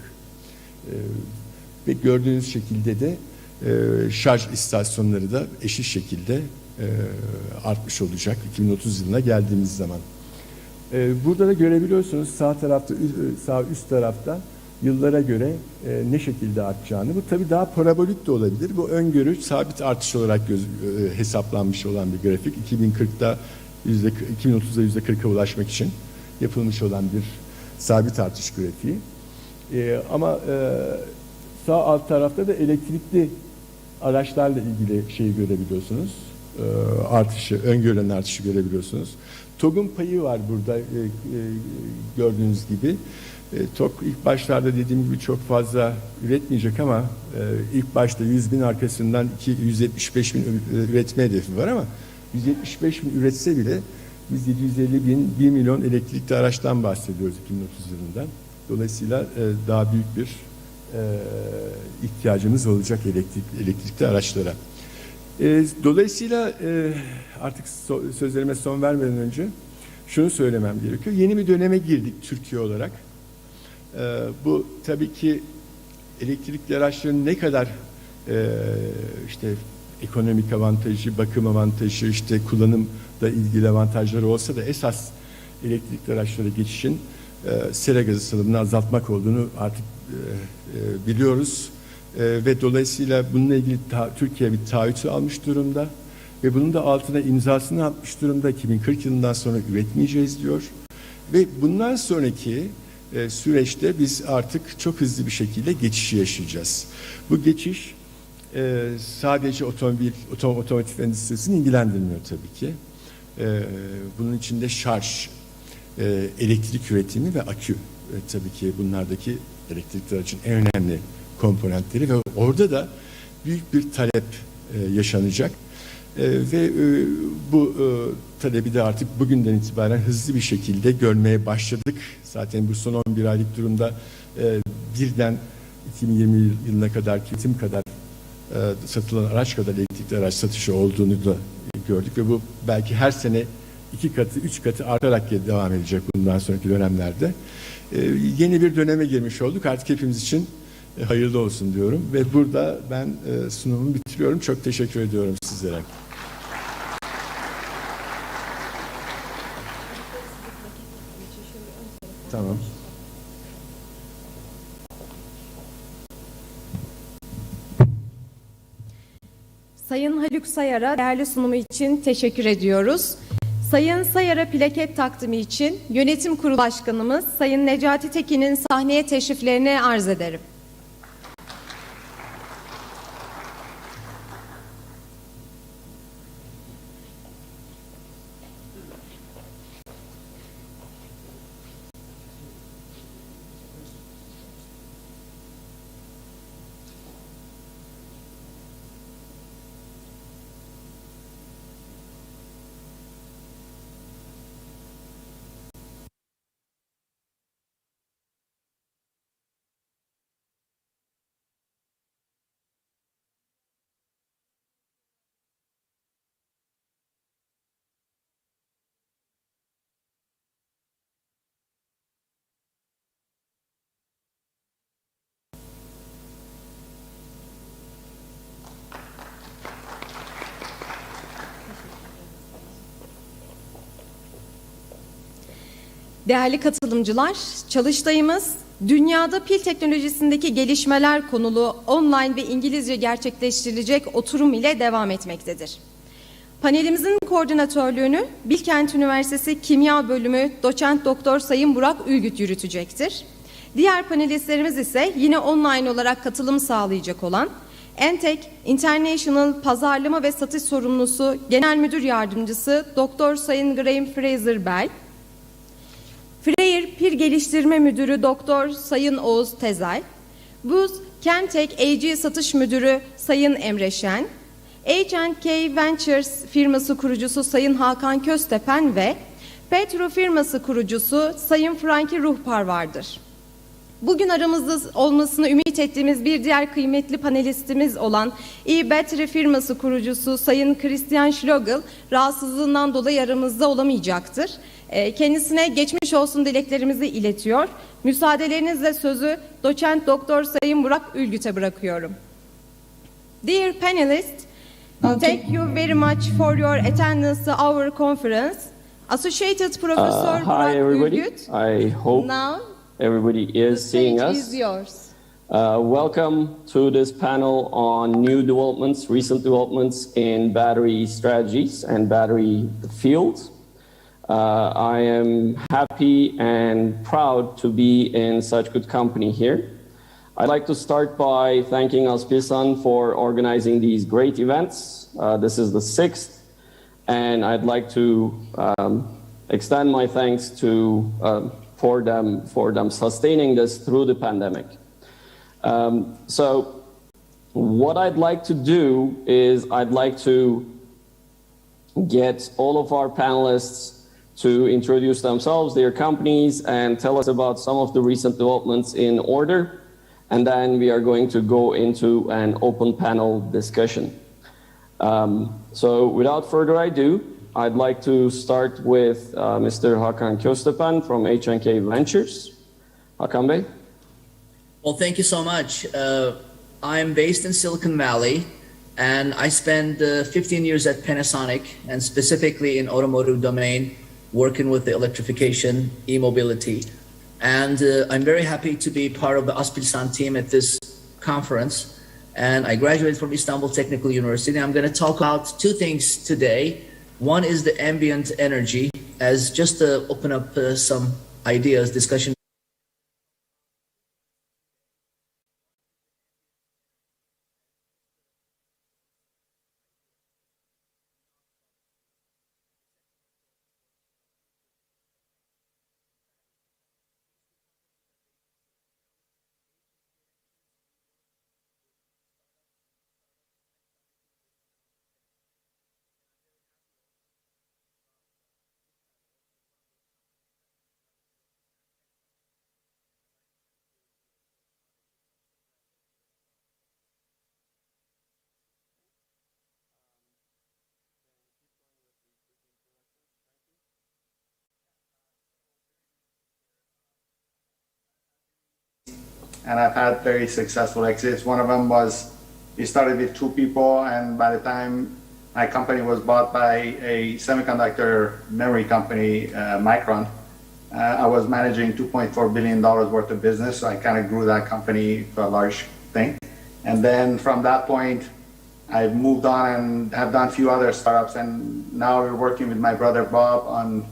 Ve gördüğünüz şekilde de şarj istasyonları da eşit şekilde artmış olacak 2030 yılına geldiğimiz zaman. Burada da görebiliyorsunuz sağ tarafta, sağ üst tarafta yıllara göre ne şekilde artacağını. Bu tabii daha parabolik de olabilir. Bu öngörü sabit artış olarak hesaplanmış olan bir grafik. 2030'da %40'a ulaşmak için yapılmış olan bir sabit artış grafiği. Ama sağ alt tarafta da elektrikli araçlarla ilgili şeyi görebiliyorsunuz. Artışı, öngörülen artışı görebiliyorsunuz. TOG'un payı var burada gördüğünüz gibi. TOG ilk başlarda dediğim gibi çok fazla üretmeyecek ama ilk başta 100 bin arkasından 175 bin üretme hedefi var ama 175 bin üretse bile biz 750 bin, 1 milyon elektrikli araçtan bahsediyoruz 2030 yılından. Dolayısıyla daha büyük bir ihtiyacımız olacak elektrikli araçlara. Dolayısıyla artık sözlerime son vermeden önce şunu söylemem gerekiyor. Yeni bir döneme girdik Türkiye olarak. Bu tabii ki elektrikli araçların ne kadar işte ekonomik avantajı, bakım avantajı, işte kullanımla ilgili avantajları olsa da esas elektrikli araçlara geçişin sera gazı salımını azaltmak olduğunu artık biliyoruz. Ve dolayısıyla bununla ilgili Türkiye bir taahhütü almış durumda ve bunun da altına imzasını atmış durumda. 2040 yılından sonra üretmeyeceğiz diyor. Ve bundan sonraki süreçte biz artık çok hızlı bir şekilde geçişi yaşayacağız. Bu geçiş sadece otomotiv endüstrisini ilgilendirmiyor tabii ki. Bunun içinde şarj, elektrik üretimi ve akü tabii ki bunlardaki elektrikli aracın en önemli komponentleri ve orada da büyük bir talep yaşanacak. Ve bu talebi de artık bugünden itibaren hızlı bir şekilde görmeye başladık. Zaten bu son 11 aylık durumda birden 2020 yılına kadar üretim kadar satılan araç kadar elektrikli araç satışı olduğunu da gördük ve bu belki her sene 2 katı, 3 katı artarak devam edecek bundan sonraki dönemlerde. Yeni bir döneme girmiş olduk. Artık hepimiz için hayırlı olsun diyorum ve burada ben sunumumu bitiriyorum. Çok teşekkür ediyorum sizlere. Tamam. Sayın Haluk Sayar'a değerli sunumu için teşekkür ediyoruz. Sayın Sayar'a plaket takdimi için Yönetim Kurulu Başkanımız Sayın Necati Tekin'in sahneye teşriflerini arz ederim. Değerli katılımcılar, çalıştayımız dünyada pil teknolojisindeki gelişmeler konulu online ve İngilizce gerçekleştirilecek oturum ile devam etmektedir. Panelimizin koordinatörlüğünü Bilkent Üniversitesi Kimya Bölümü Doçent Doktor Sayın Burak Ülgüt yürütecektir. Diğer panelistlerimiz ise yine online olarak katılım sağlayacak olan Entek International Pazarlama ve Satış Sorumlusu Genel Müdür Yardımcısı Doktor Sayın Graham Fraser Bell, Freyr Pil Geliştirme Müdürü Doktor Sayın Oğuz Tezel, Buz Kentek AG Satış Müdürü Sayın Emre Şen, H&K Ventures firması kurucusu Sayın Hakan Köstepen ve Petro firması kurucusu Sayın Franki Ruhpar vardır. Bugün aramızda olmasını ümit ettiğimiz bir diğer kıymetli panelistimiz olan e-Battery firması kurucusu Sayın Christian Schlogel rahatsızlığından dolayı aramızda olamayacaktır. Kendisine geçmiş olsun dileklerimizi iletiyor. Müsaadelerinizle sözü Doçent Doktor Sayın Burak Ülgüt'e bırakıyorum. Dear panelists, thank you very much for your attendance to our conference. Associated Professor Hi Burak everybody. Ülgüt. I hope Now everybody the is seeing stage us. is yours. Welcome to this panel on new developments, recent developments in battery strategies and battery fields. I am happy and proud to be in such good company here. I'd like to start by thanking Auspician for organizing these great events. This is the 6th, and I'd like to extend my thanks to for them sustaining this through the pandemic. So what I'd like to do is I'd like to get all of our panelists to introduce themselves, their companies, and tell us about some of the recent developments in order. And then we are going to go into an open panel discussion. So without further ado, I'd like to start with Mr. Hakan Köstepen from H&K Ventures. Hakan Bey. Well, thank you so much. I'm based in Silicon Valley, and I spent 15 years at Panasonic, and specifically in automotive domain, working with the electrification, e-mobility. And I'm very happy to be part of the Aspilsan team at this conference. And I graduated from Istanbul Technical University. I'm going to talk about two things today. One is the ambient energy, as just to open up some ideas, discussion. And I've had very successful exits. One of them was, we started with 2 people, and by the time my company was bought by a semiconductor memory company, Micron, I was managing $2.4 billion worth of business, so I kind of grew that company to a large thing. And then from that point, I've moved on and have done a few other startups, and now we're working with my brother Bob on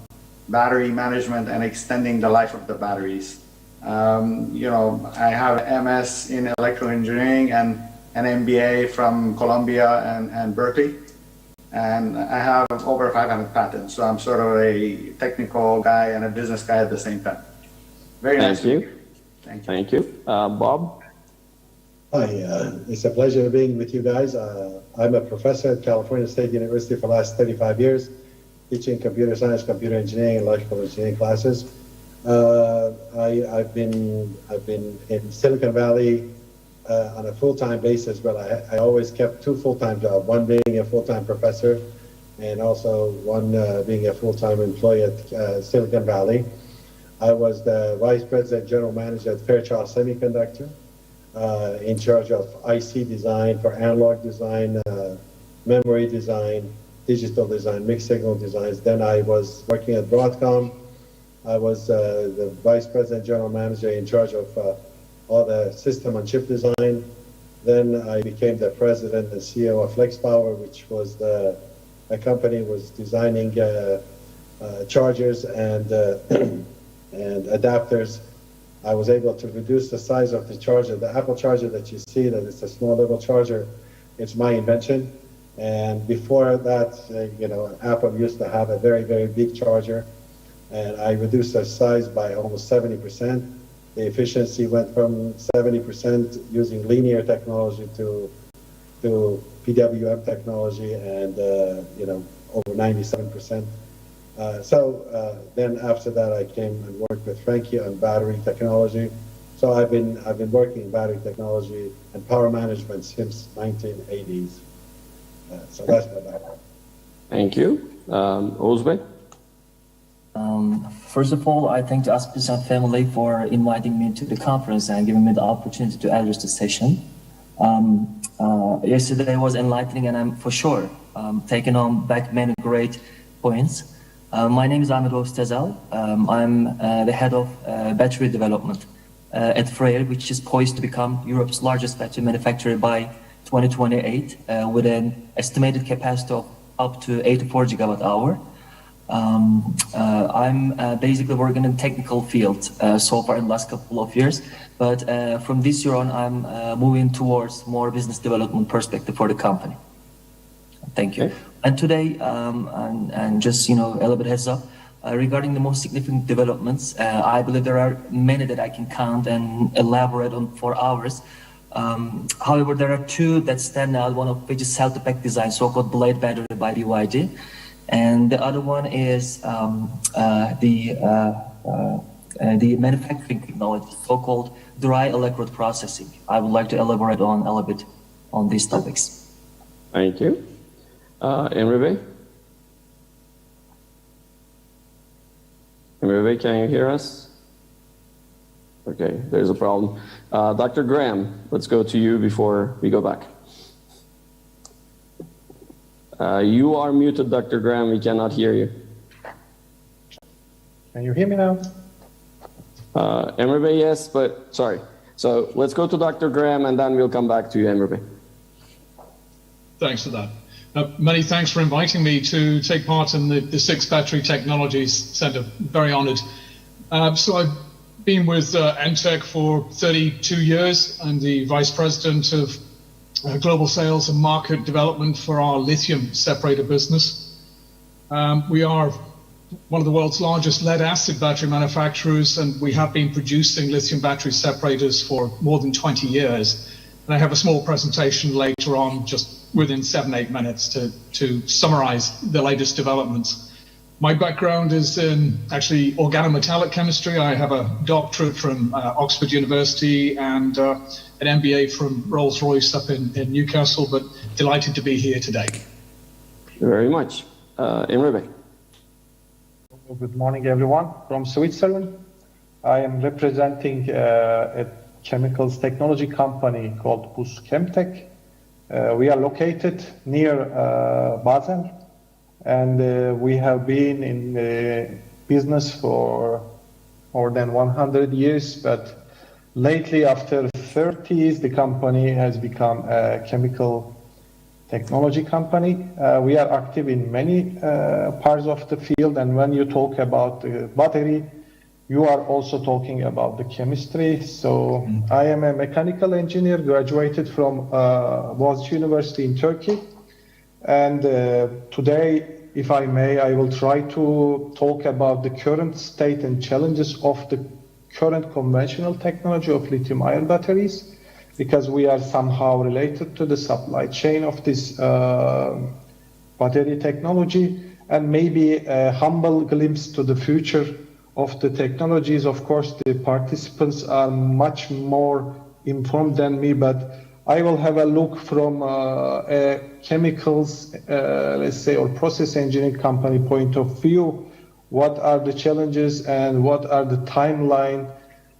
battery management and extending the life of the batteries. You know, I have MS in electrical engineering and an MBA from Columbia and Berkeley. And I have over 500 patents, so I'm sort of a technical guy and a business guy at the same time. Very nice. Thank you. Thank you. Thank you. Bob? Hi, it's a pleasure being with you guys. I'm a professor at California State University for the last 35 years, teaching computer science, computer engineering, and electrical engineering classes. I've been in Silicon Valley on a full-time basis, but I always kept 2 full-time jobs, one being a full-time professor and also one being a full-time employee at Silicon Valley. I was the Vice President General Manager at Fairchild Semiconductor, in charge of IC design for analog design, memory design, digital design, mixed signal designs. Then I was working at Broadcom. I was the Vice President General Manager in charge of all the system on chip design. Then I became the President and CEO of FlexPower, which was a company was designing chargers and and adapters I was able to reduce the size of the charger. The Apple charger that you see, that it's a small little charger, it's my invention. And before that, Apple used to have a very, very big charger, and I reduced the size by almost 70%. The efficiency went from 70% using linear technology to PWM technology, and over 97%. Then after that, I came and worked with Frankie on battery technology. So I've been working in battery technology and power management since 1980s. So that's my background. Thank you. Oğuz Bey? First of all, I thank the Aspizan family for inviting me to the conference and giving me the opportunity to address the session. Yesterday was enlightening, and I'm for sure taking on back many great points. My name is Ahmet Öztezal. I'm the head of battery development at Freyr, which is poised to become Europe's largest battery manufacturer by 2028 with an estimated capacity of up to 84 gigawatt hour. I'm basically working in the technical field so far in the last couple of years, but from this year on, I'm moving towards more business development perspective for the company. Thank you. Okay. And today, and just a little bit heads up, regarding the most significant developments, I believe there are many that I can count and elaborate on for hours. However, there are two that stand out, one of which is cell-to-pack design, so-called blade battery by BYD. And the other one is the manufacturing technology, so-called dry electrode processing. I would like to elaborate on a little bit on these topics. Thank you. Emre Bey? Emre Bey, can you hear us? Okay, there's a problem. Dr. Graham, let's go to you before we go back. You are muted, Dr. Graham. We cannot hear you. Can you hear me now? Emre Bey, yes, but sorry. So let's go to Dr. Graham, and then we'll come back to you, Emre Bey. Thanks for that. Many thanks for inviting me to take part in the Sixth Battery Technologies Center. Very honored. So I've been with Entech for 32 years. I'm the Vice President of Global Sales and Market Development for our lithium separator business. We are one of the world's largest lead-acid battery manufacturers, and we have been producing lithium battery separators for more than 20 years. And I have a small presentation later on, just within 7-8 minutes, to summarize the latest developments. My background is in actually organometallic chemistry. I have a doctorate from Oxford University and an MBA from Rolls-Royce up in Newcastle, but delighted to be here today. Thank you very much. Emre Bey. Good morning, everyone. From Switzerland, I am representing a chemicals technology company called BUS Chemtech. We are located near Basel, and we have been in business for more than 100 years, but lately, after 30s, the company has become a chemical technology company. We are active in many parts of the field, and when you talk about the battery, you are also talking about the chemistry. So I am a mechanical engineer, graduated from Boğaziçi University in Turkey. And today, if I may, I will try to talk about the current state and challenges of the current conventional technology of lithium-ion batteries, because we are somehow related to the supply chain of this battery technology, and maybe a humble glimpse to the future of the technologies. Of course, the participants are much more informed than me, but I will have a look from a chemicals, let's say, or process engineering company point of view. What are the challenges and what are the timeline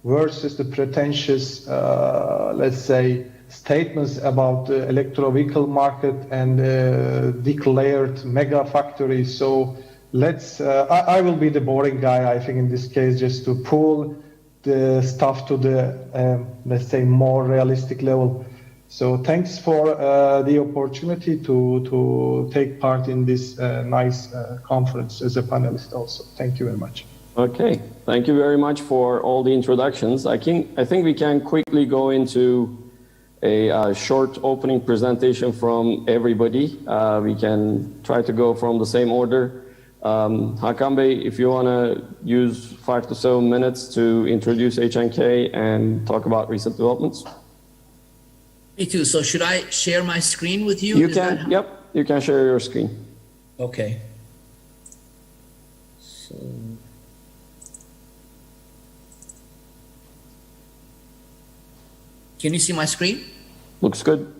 versus the pretentious, let's say, statements about the electro vehicle market and declared mega factories. So let's, I will be the boring guy, I think, in this case, just to pull the stuff to the, let's say, more realistic level. So thanks for the opportunity to take part in this nice conference as a panelist also. Thank you very much. Okay, thank you very much for all the introductions. I think we can quickly go into a short opening presentation from everybody. We can try to go from the same order. Hakan Bey, if you want to use 5 to 7 minutes to introduce HNK and talk about recent developments. Me too. So should I share my screen with you? You Is can, that- yep, you can share your screen. Okay. So. Can you see my screen? Looks good.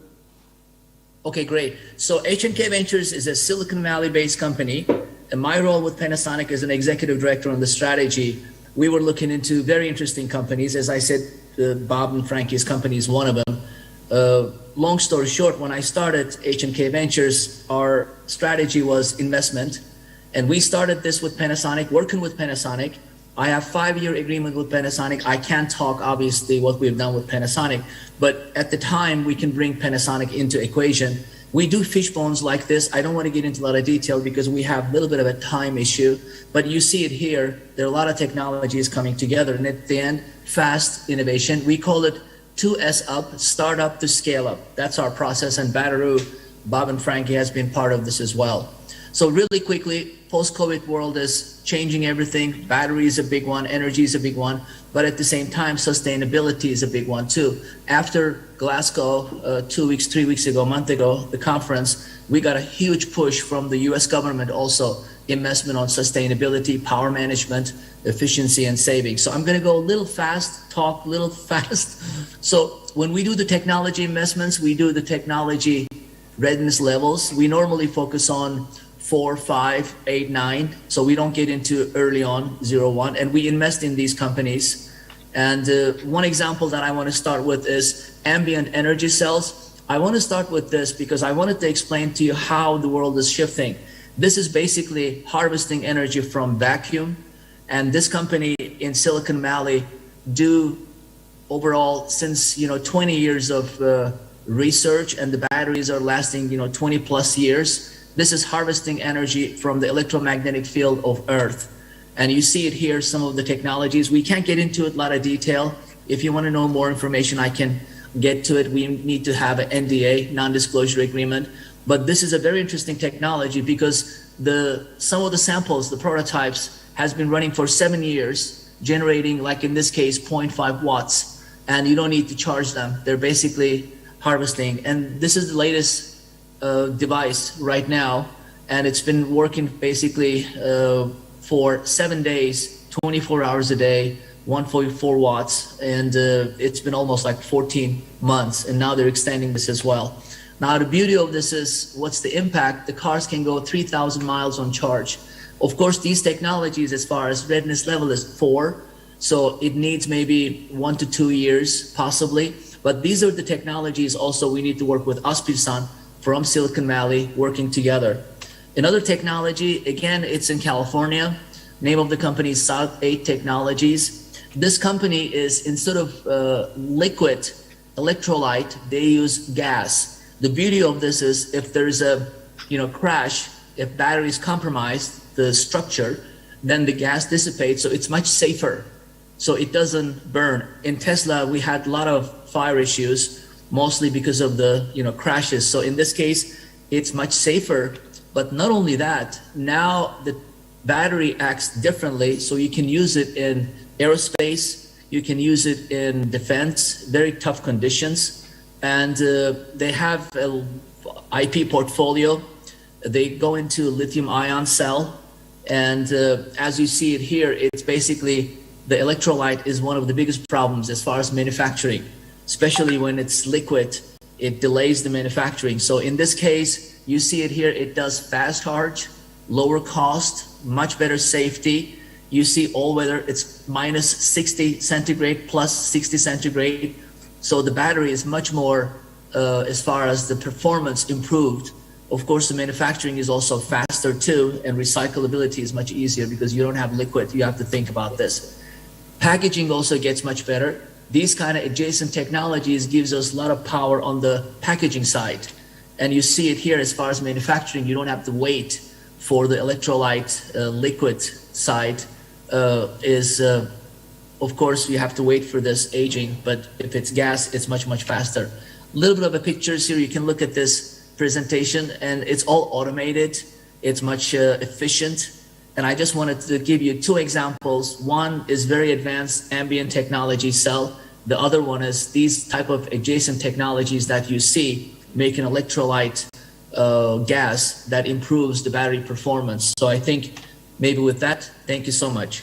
Okay, great. So HNK Ventures is a Silicon Valley-based company, and my role with Panasonic as an executive director on the strategy, we were looking into very interesting companies. As I said, Bob and Frankie's company is one of them. Long story short, when I started HNK Ventures, our strategy was investment, and we started this with Panasonic, working with Panasonic. I have 5-year agreement with Panasonic. I can't talk, obviously, what we've done with Panasonic, but at the time, we can bring Panasonic into equation. We do fish bones like this. I don't want to get into a lot of detail because we have a little bit of a time issue, but you see it here. There are a lot of technologies coming together, and at the end, fast innovation. We call it 2S up, start up to scale up. That's our process, and Bataroo, Bob and Frankie has been part of this as well. So really quickly, post-COVID world is changing everything. Battery is a big one, energy is a big one, but at the same time, sustainability is a big one too. After Glasgow, 2 weeks, 3 weeks ago, a month ago, the conference, we got a huge push from the US government also, investment on sustainability, power management, efficiency and savings. So I'm gonna go a little fast, talk a little fast. So when we do the technology investments, we do the technology readiness levels. We normally focus on 4, 5, 8, 9. So we don't get into early on 0, 1, and we invest in these companies. And one example that I want to start with is ambient energy cells. I want to start with this because I wanted to explain to you how the world is shifting. This is basically harvesting energy from vacuum. And this company in Silicon Valley do overall since 20 years of research, and the batteries are lasting 20 plus years. This is harvesting energy from the electromagnetic field of Earth. And you see it here, some of the technologies. We can't get into it, a lot of detail. If you want to know more information, I can get to it. We need to have an NDA, non-disclosure agreement. But this is a very interesting technology because some of the samples, the prototypes, has been running for 7 years, generating, like in this case, 0.5 watts. And you don't need to charge them. They're basically harvesting. And this is the latest device right now, and it's been working basically for 7 days, 24 hours a day, 1.4 watts, and it's been almost like 14 months, and now they're extending this as well. Now the beauty of this is, what's the impact? The cars can go 3,000 miles on charge. Of course, these technologies, as far as readiness level, is 4, so it needs maybe 1 to 2 years possibly, but these are the technologies also we need to work with Aspirsan from Silicon Valley, working together. Another technology, again, it's in California. Name of the company is South 8 Technologies. This company is, instead of liquid electrolyte, they use gas. The beauty of this is, if there's a crash, if battery is compromised, the structure, then the gas dissipates, so it's much safer. So it doesn't burn. In Tesla, we had a lot of fire issues, mostly because of the crashes. So in this case, it's much safer. But not only that, now the battery acts differently, so you can use it in aerospace, you can use it in defense, very tough conditions. And they have an IP portfolio. They go into lithium-ion cell. And as you see it here, it's basically the electrolyte is one of the biggest problems as far as manufacturing. Especially when it's liquid, it delays the manufacturing. So in this case, you see it here, it does fast charge, lower cost, much better safety. You see all weather, it's minus 60 centigrade, plus 60 centigrade. So the battery is much more, as far as the performance improved. Of course, the manufacturing is also faster too, and recyclability is much easier because you don't have liquid, you have to think about this. Packaging also gets much better. These kind of adjacent technologies gives us a lot of power on the packaging side. And you see it here as far as manufacturing, you don't have to wait for the electrolyte liquid side is, of course, you have to wait for this aging, but if it's gas, it's much, much faster. A little bit of a pictures here. You can look at this presentation, and it's all automated. It's much efficient. And I just wanted to give you two examples. One is very advanced ambient technology cell. The other one is these type of adjacent technologies that you see make an electrolyte gas that improves the battery performance. So I think maybe with that, thank you so much.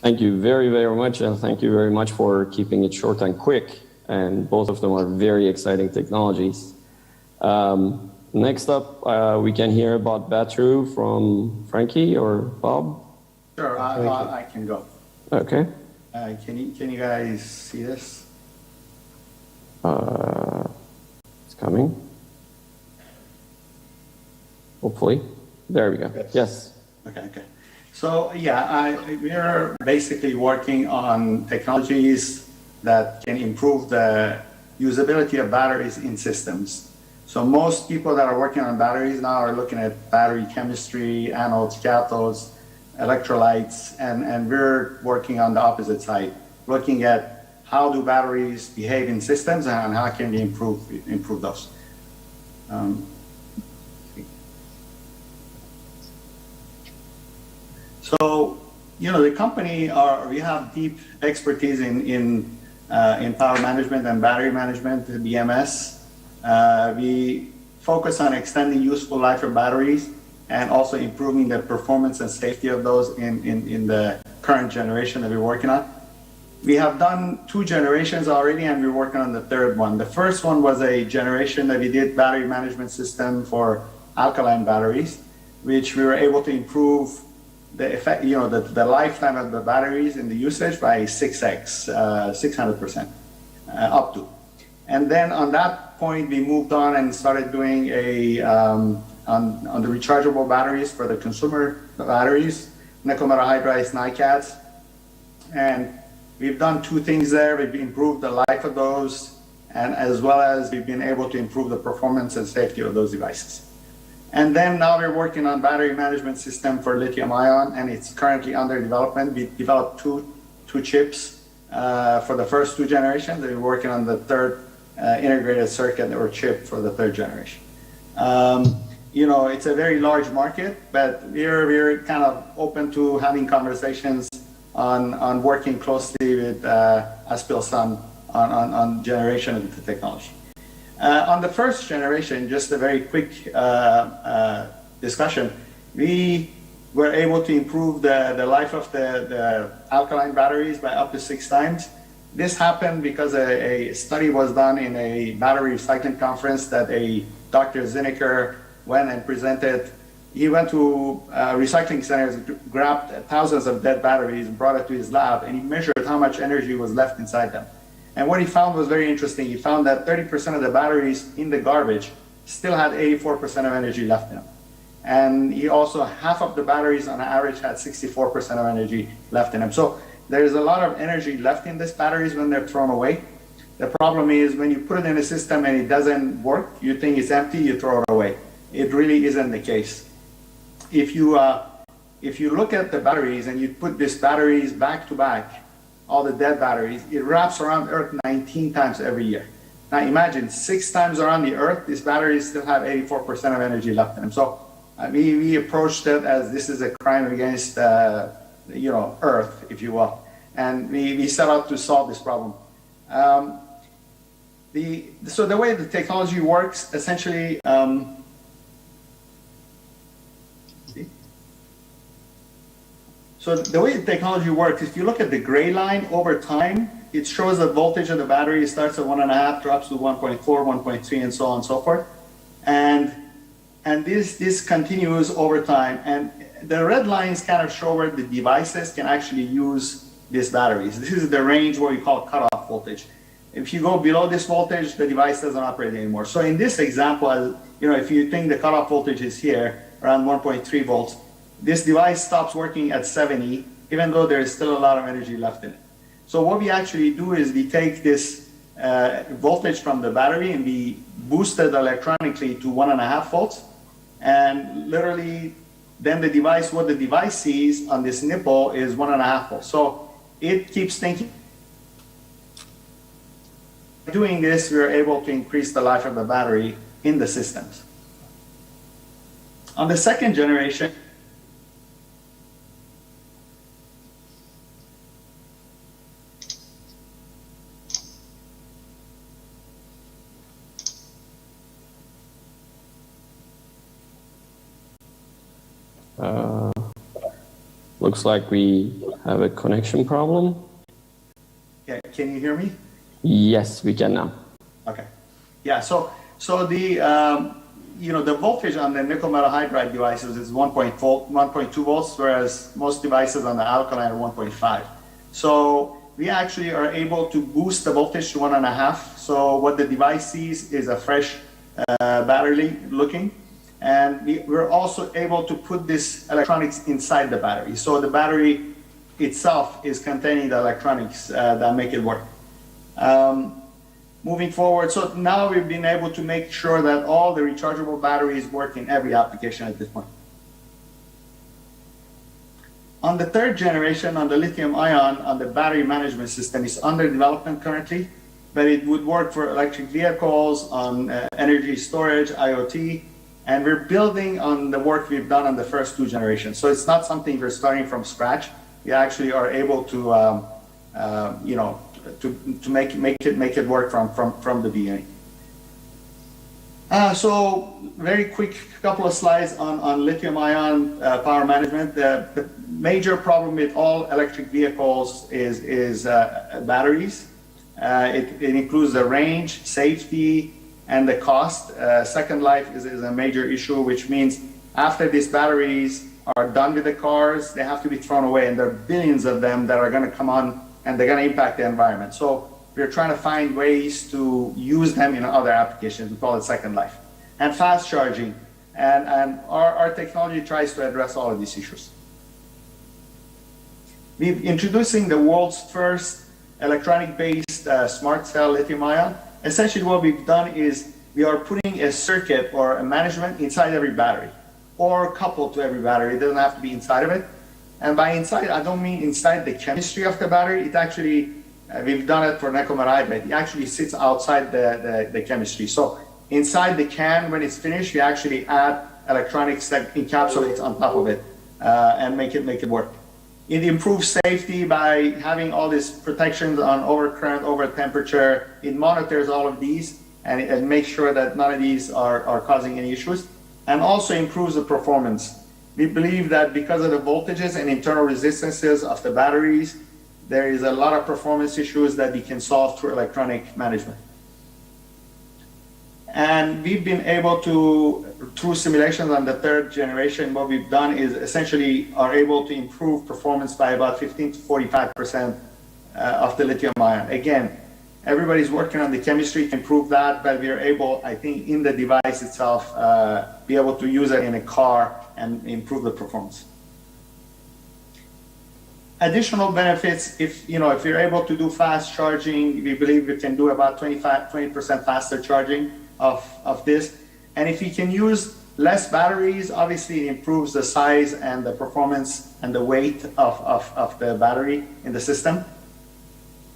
Thank you very, very much, and thank you very much for keeping it short and quick. And both of them are very exciting technologies. Next up, we can hear about battery from Frankie or Bob. Sure, I can go. Okay. Can you guys see this? It's coming. Hopefully. There we go. Yes. Okay. So yeah, we're basically working on technologies that can improve the usability of batteries in systems. So most people that are working on batteries now are looking at battery chemistry, anodes, cathodes, electrolytes, and we're working on the opposite side, looking at how do batteries behave in systems and how can we improve those. So, the company, we have deep expertise in power management and battery management, BMS. We focus on extending useful life of batteries and also improving the performance and safety of those in the current generation that we're working on. We have done 2 generations already, and we're working on the 3rd one. The first one was a generation that we did battery management system for alkaline batteries, which we were able to improve the effect, the lifetime of the batteries in the usage by 6x, 600% up to. And then on that point, we moved on and started doing on the rechargeable batteries for the consumer batteries, nickel metal hydrides, NiCads. And we've done 2 things there. We've improved the life of those, and as well as we've been able to improve the performance and safety of those devices. And then now we're working on battery management system for lithium-ion, and it's currently under development. We developed two chips for the first 2 generations. We're working on the 3rd integrated circuit or chip for the 3rd generation. It's a very large market, but we're kind of open to having conversations on working closely with Pil on generation of the technology. On the first generation, just a very quick discussion, we were able to improve the life of the alkaline batteries by up to 6 times. This happened because a study was done in a battery recycling conference that a Dr. Zinnecker went and presented. He went to recycling centers, grabbed thousands of dead batteries, brought it to his lab, and he measured how much energy was left inside them. And what he found was very interesting. He found that 30% of the batteries in the garbage still had 84% of energy left in them. And he also, half of the batteries on average had 64% of energy left in them. So there's a lot of energy left in these batteries when they're thrown away. The problem is when you put it in a system and it doesn't work, you think it's empty, you throw it away. It really isn't the case. If you look at the batteries and you put these batteries back to back, all the dead batteries, it wraps around Earth 19 times every year. Now imagine 6 times around the Earth, these batteries still have 84% of energy left in them. So we approached it as this is a crime against Earth, if you will, and we set out to solve this problem. So the way the technology works, essentially, so the way the technology works, if you look at the gray line over time, it shows the voltage of the battery. It starts at 1.5, drops to 1.4, 1.3, and so on and so forth. And this continues over time. And the red lines kind of show where the devices can actually use these batteries. This is the range what we call cutoff voltage. If you go below this voltage, the device doesn't operate anymore. So in this example, if you think the cutoff voltage is here, around 1.3 volts, this device stops working at 70, even though there is still a lot of energy left in it. So what we actually do is we take this voltage from the battery and we boost it electronically to 1.5 volts. And literally then the device, what the device sees on this nipple is 1.5 volts. So it keeps thinking. Doing this, we are able to increase the life of the battery in the systems. On the second generation, looks like we have a connection problem. yeah, can you hear me? Yes, we can now. Okay. Yeah, so the the voltage on the nickel metal hydride devices is 1.2 volts, whereas most devices on the alkaline are 1.5. So we actually are able to boost the voltage to 1.5. So what the device sees is a fresh battery looking, and we're also able to put this electronics inside the battery. So the battery itself is containing the electronics that make it work. Moving forward, so now we've been able to make sure that all the rechargeable batteries work in every application at this point. On the third generation, on the lithium-ion, on the battery management system, is under development currently, but it would work for electric vehicles, on energy storage, IoT, and we're building on the work we've done on the first two generations. So it's not something we're starting from scratch. We actually are able to, to make it work from the beginning. So very quick couple of slides on lithium-ion power management. The major problem with all electric vehicles is batteries. It includes the range, safety, and the cost. Second life is a major issue, which means after these batteries are done with the cars, they have to be thrown away, and there are billions of them that are going to come on and they're going to impact the environment. So we're trying to find ways to use them in other applications. We call it second life. And fast charging. And our technology tries to address all of these issues. We're introducing the world's first electronic-based smart cell lithium-ion. Essentially what we've done is we are putting a circuit or a management inside every battery, or coupled to every battery. It doesn't have to be inside of it. And by inside, I don't mean inside the chemistry of the battery. It actually, we've done it for nickel metal hydride. It actually sits outside the chemistry. So inside the can, when it's finished, we actually add electronics that encapsulates on top of it and make it work. It improves safety by having all these protections on overcurrent, over temperature. It monitors all of these and it makes sure that none of these are causing any issues, and also improves the performance. We believe that because of the voltages and internal resistances of the batteries, there is a lot of performance issues that we can solve through electronic management. And we've been able to, through simulations on the third generation, what we've done is essentially are able to improve performance by about 15 to 45% of the lithium-ion. Again, everybody's working on the chemistry to improve that, but we are able, I think, in the device itself, be able to use it in a car and improve the performance. Additional benefits, if you're able to do fast charging, we believe we can do about 20% faster charging of this. And if you can use less batteries, obviously it improves the size and the performance and the weight of the battery in the system.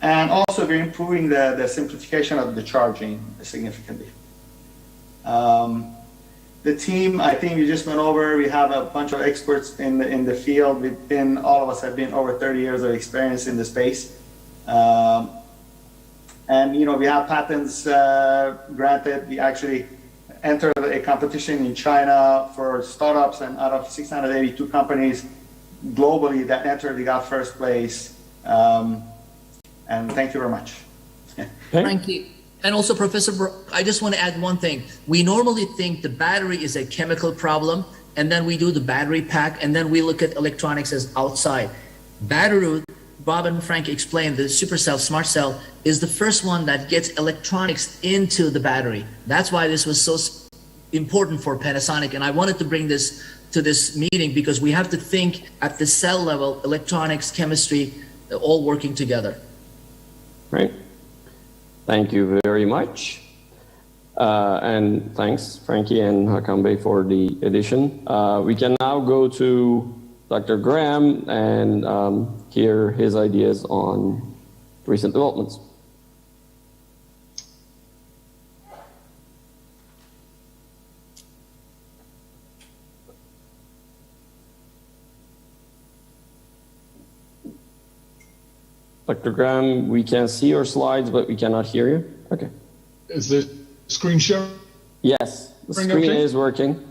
And also we're improving the simplification of the charging significantly. The team, I think we just went over, we have a bunch of experts in the field. All of us have been over 30 years of experience in the space. And we have patents granted. We actually entered a competition in China for startups, and out of 682 companies globally that entered, we got first place. And thank you very much. Thank you. And also, Professor, I just want to add one thing. We normally think the battery is a chemical problem, and then we do the battery pack, and then we look at electronics as outside. Battery, Bob and Frank explained, the supercell, smart cell, is the first one that gets electronics into the battery. That's why this was so important for Panasonic, and I wanted to bring this to this meeting because we have to think at the cell level, electronics, chemistry, all working together. Right. Thank you very much. And thanks, Frankie and Hakkında, for the addition. We can now go to Dr. Graham and hear his ideas on recent developments. Dr. Graham, we can see your slides, but we cannot hear you. Okay. Is the screen sharing? Yes, the screen okay? is working.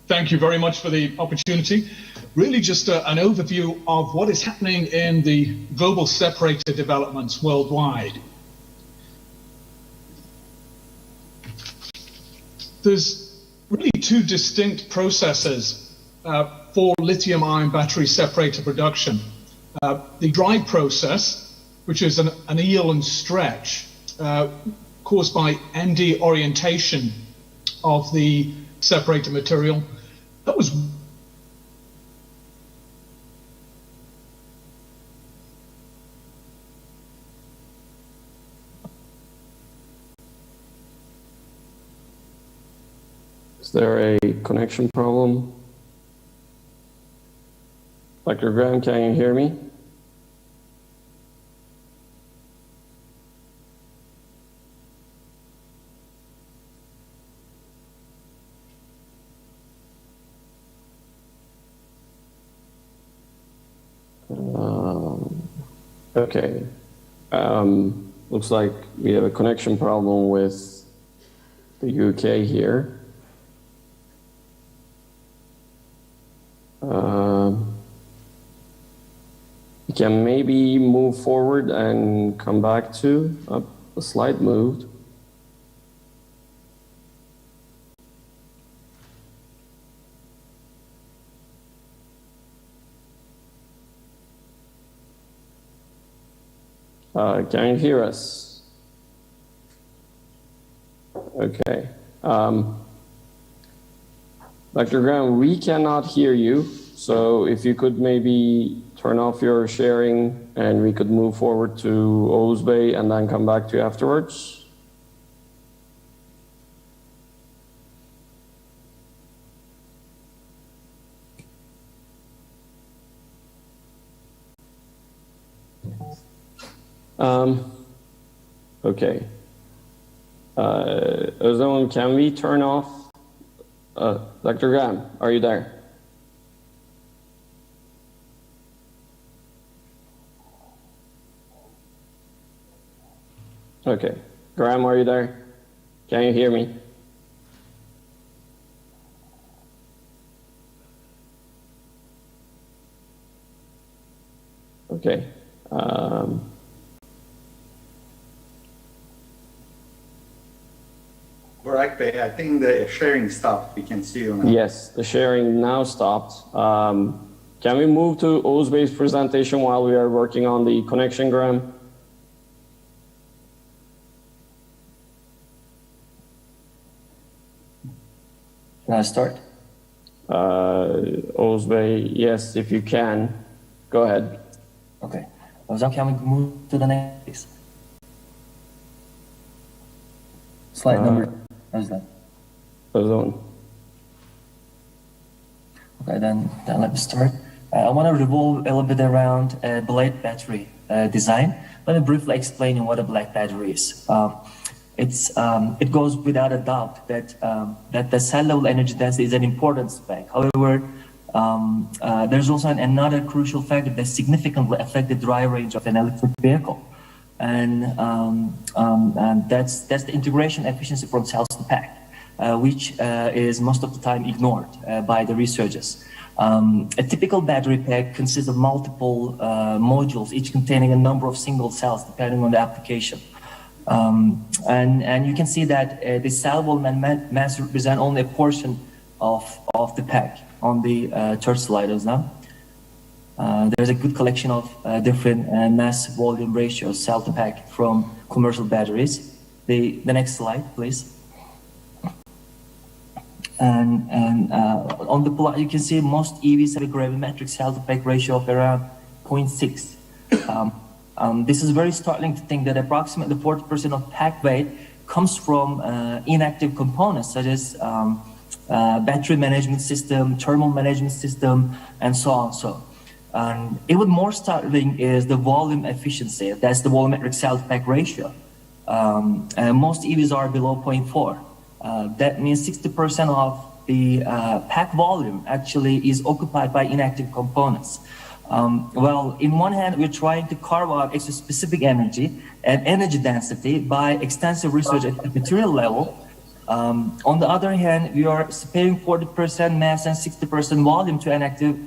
Thank you very much for the opportunity. Really just an overview of what is happening in the global separator developments worldwide. There's really two distinct processes for lithium-ion battery separator production. The dry process, which is an anneal and stretch caused by ND orientation of the separator material. That was Is there a connection problem? Dr. Graham, can you hear me? Okay. Looks like we have a connection problem with the UK here. We can maybe move forward and come back to the slide moved. Can you hear us? Okay. Dr. Graham, we cannot hear you, so if you could maybe turn off your sharing and we could move forward to Oğuz and then come back to you afterwards. Okay. Ozone, can we turn off? Dr. Graham, are you there? Okay. Graham, are you there? Can you hear me? Okay. Burak Bey, I think the sharing stopped. We can see you now. Yes, the sharing now stopped. Can we move to Oğuz Bey's presentation while we are working on the connection, Graham? Can I start? Oğuz Bey, yes, if you can. Go ahead. Okay. Ozan, can we move to the next, please? Slide number. How's that? Ozone. Okay, then let me start. I want to revolve a little bit around blade battery design. Let me briefly explain what a black battery is. It goes without a doubt that the cell level energy density is an important spec. However, there's also another crucial factor that significantly affects the drive range of an electric vehicle, and that's the integration efficiency from cells to pack, which is most of the time ignored by the researchers. A typical battery pack consists of multiple modules, each containing a number of single cells depending on the application. And you can see that the cell volume and mass represent only a portion of the pack on the third slide as now. There's a good collection of different mass volume ratios, cell to pack, from commercial batteries. The next slide, please. And on the plot, you can see most EVs have a gravimetric cell to pack ratio of around 0.6. This is very startling to think that approximately 40% of pack weight comes from inactive components such as battery management system, thermal management system, and so on. Even more startling is the volume efficiency. That's the volumetric cell-to-pack ratio. Most EVs are below 0.4. That means 60% of the pack volume actually is occupied by inactive components. Well, in one hand, we're trying to carve out extra specific energy and energy density by extensive research at the material level. On the other hand, we are sparing 40% mass and 60% volume to inactive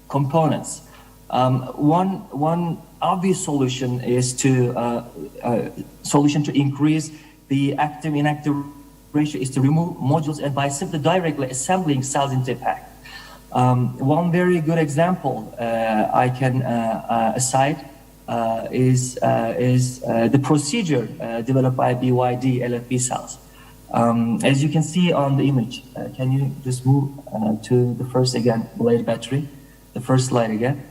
components. One obvious solution is to increase the active-inactive ratio is to remove modules and by simply directly assembling cells into a pack. One very good example I can cite is the procedure developed by BYD LFP cells. As you can see on the image, can you just move to the first again, blade battery, the first slide again?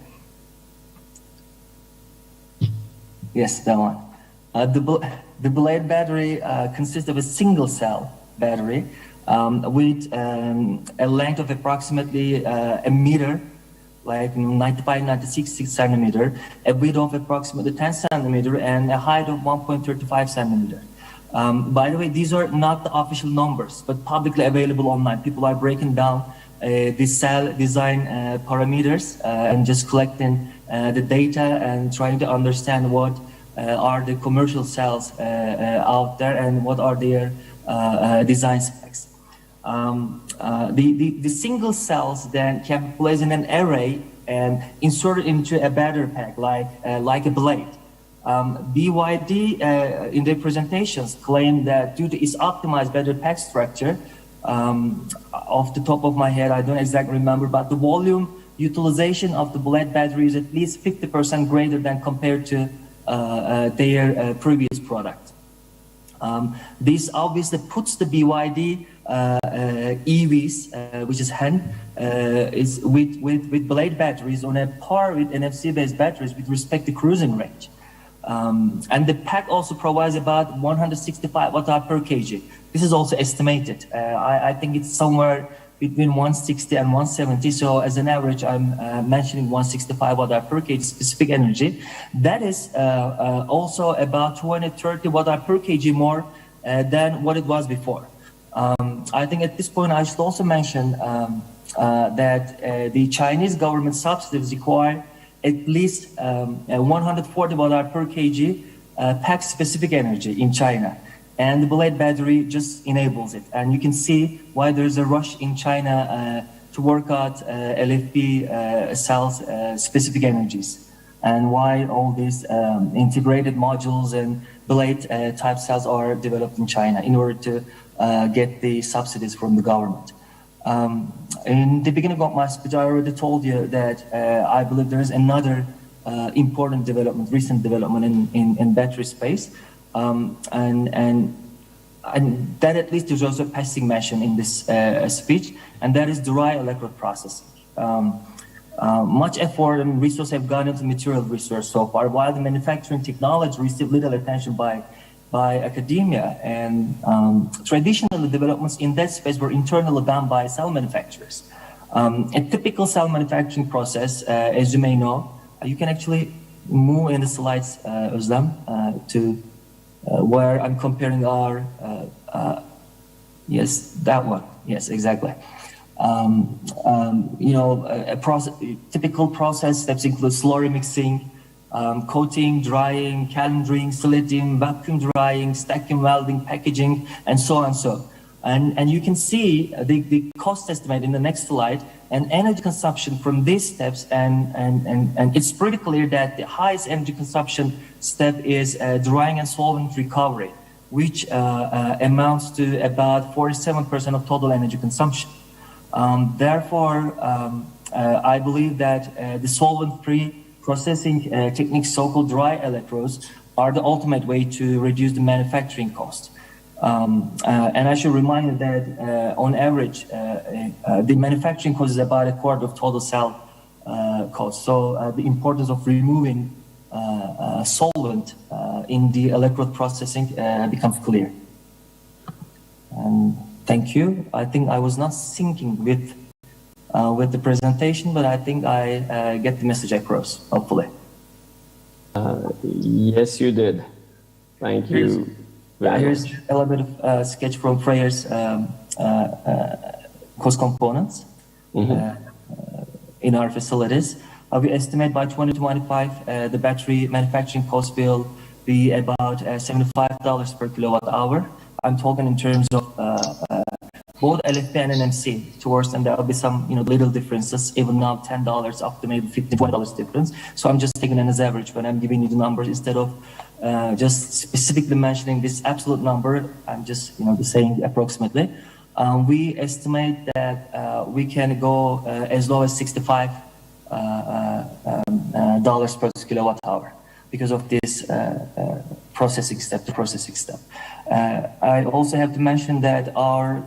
Yes, that one. The blade battery consists of a single cell battery with a length of approximately a meter, like 95-96 centimeter, a width of approximately 10 centimeter, and a height of 1.35 centimeter. By the way, these are not the official numbers, but publicly available online. People are breaking down the cell design parameters and just collecting the data and trying to understand what are the commercial cells out there and what are their design specs. The single cells then can be placed in an array and inserted into a battery pack like a blade. BYD in their presentations claim that due to its optimized battery pack structure, off the top of my head, I don't exactly remember, but the volume utilization of the blade battery is at least 50% greater than compared to their previous product. This obviously puts the BYD EVs, which is HEN, is with blade batteries on a par with NFC-based batteries with respect to cruising range. And the pack also provides about 165 watt-hour per kg. This is also estimated. I think it's somewhere between 160 and 170. So as an average, I'm mentioning 165 watt-hour per kg specific energy. That is also about 230 watt-hour per kg more than what it was before. I think at this point, I should also mention that the Chinese government subsidies require at least 140 watt-hour per kg pack specific energy in China. And the blade battery just enables it. And you can see why there's a rush in China to work out LFP cells specific energies, and why all these integrated modules and blade type cells are developed in China in order to get the subsidies from the government. In the beginning of my speech, I already told you that I believe there is another important development, recent development in battery space. And that at least is also passing mention in this speech, and that is dry electrode processing. Much effort and resources have gone into material research so far, while the manufacturing technology received little attention by academia, and traditionally developments in that space were internally done by cell manufacturers. A typical cell manufacturing process, as you may know, you can actually move in the slides, Özlem, to where I'm comparing our, yes, that one, yes, exactly. Typical process steps include slurry mixing, coating, drying, calendering, slitting, vacuum drying, stacking, welding, packaging, and so on. And you can see the cost estimate in the next slide and energy consumption from these steps, and it's pretty clear that the highest energy consumption step is drying and solvent recovery, which amounts to about 47% of total energy consumption. Therefore, I believe that the solvent-free processing techniques, so-called dry electrodes, are the ultimate way to reduce the manufacturing cost. And I should remind you that on average, the manufacturing cost is about a quarter of total cell cost. So the importance of removing solvent in the electrode processing becomes clear. Thank you. I think I was not syncing with the presentation, but I think I get the message across, hopefully. Yes, you did. Thank you. Here's a little bit of sketch from Freyr's cost components in our facilities. We estimate by 2025 the battery manufacturing cost will be about $75 per kilowatt hour. I'm talking in terms of both LFP and NMC towards, and there will be some little differences, even now $10 up to maybe $15, $20 difference. So I'm just taking it as average when I'm giving you the numbers instead of just specifically mentioning this absolute number. I'm just saying approximately. We estimate that we can go as low as $65 per kilowatt hour because of this processing step. I also have to mention that our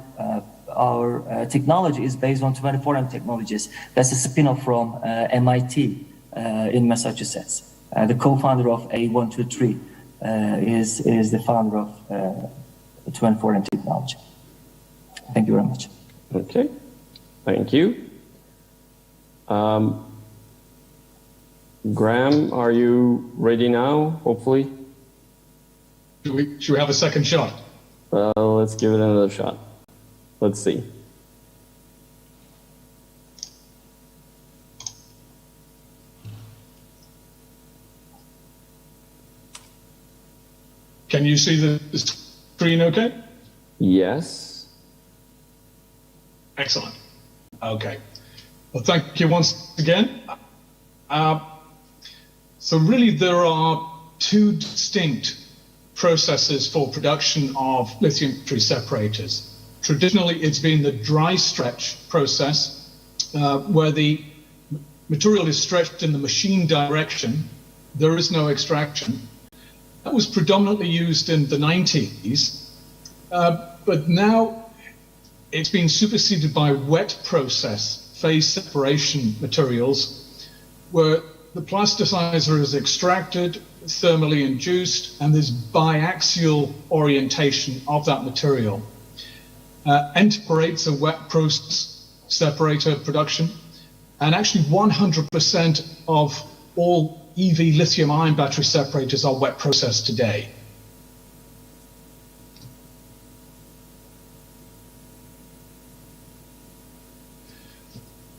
technology is based on 24M technologies. That's a spin-off from MIT in Massachusetts. The co-founder of A123 is the founder of 24M technology. Thank you very much. Okay, thank you. Graham, are you ready now, hopefully? Should we have a second shot? Let's give it another shot. Let's see. Can you see the screen okay? Yes. Excellent. Okay. Well, thank you once again. So really there are two distinct processes for production of lithium battery separators. Traditionally, it's been the dry stretch process, where the material is stretched in the machine direction. There is no extraction. That was predominantly used in the 90s, but now it's been superseded by wet process phase separation materials, where the plasticizer is extracted, thermally induced, and there's biaxial orientation of that material. Enterates a wet process separator production, and actually 100% of all EV lithium-ion battery separators are wet processed today.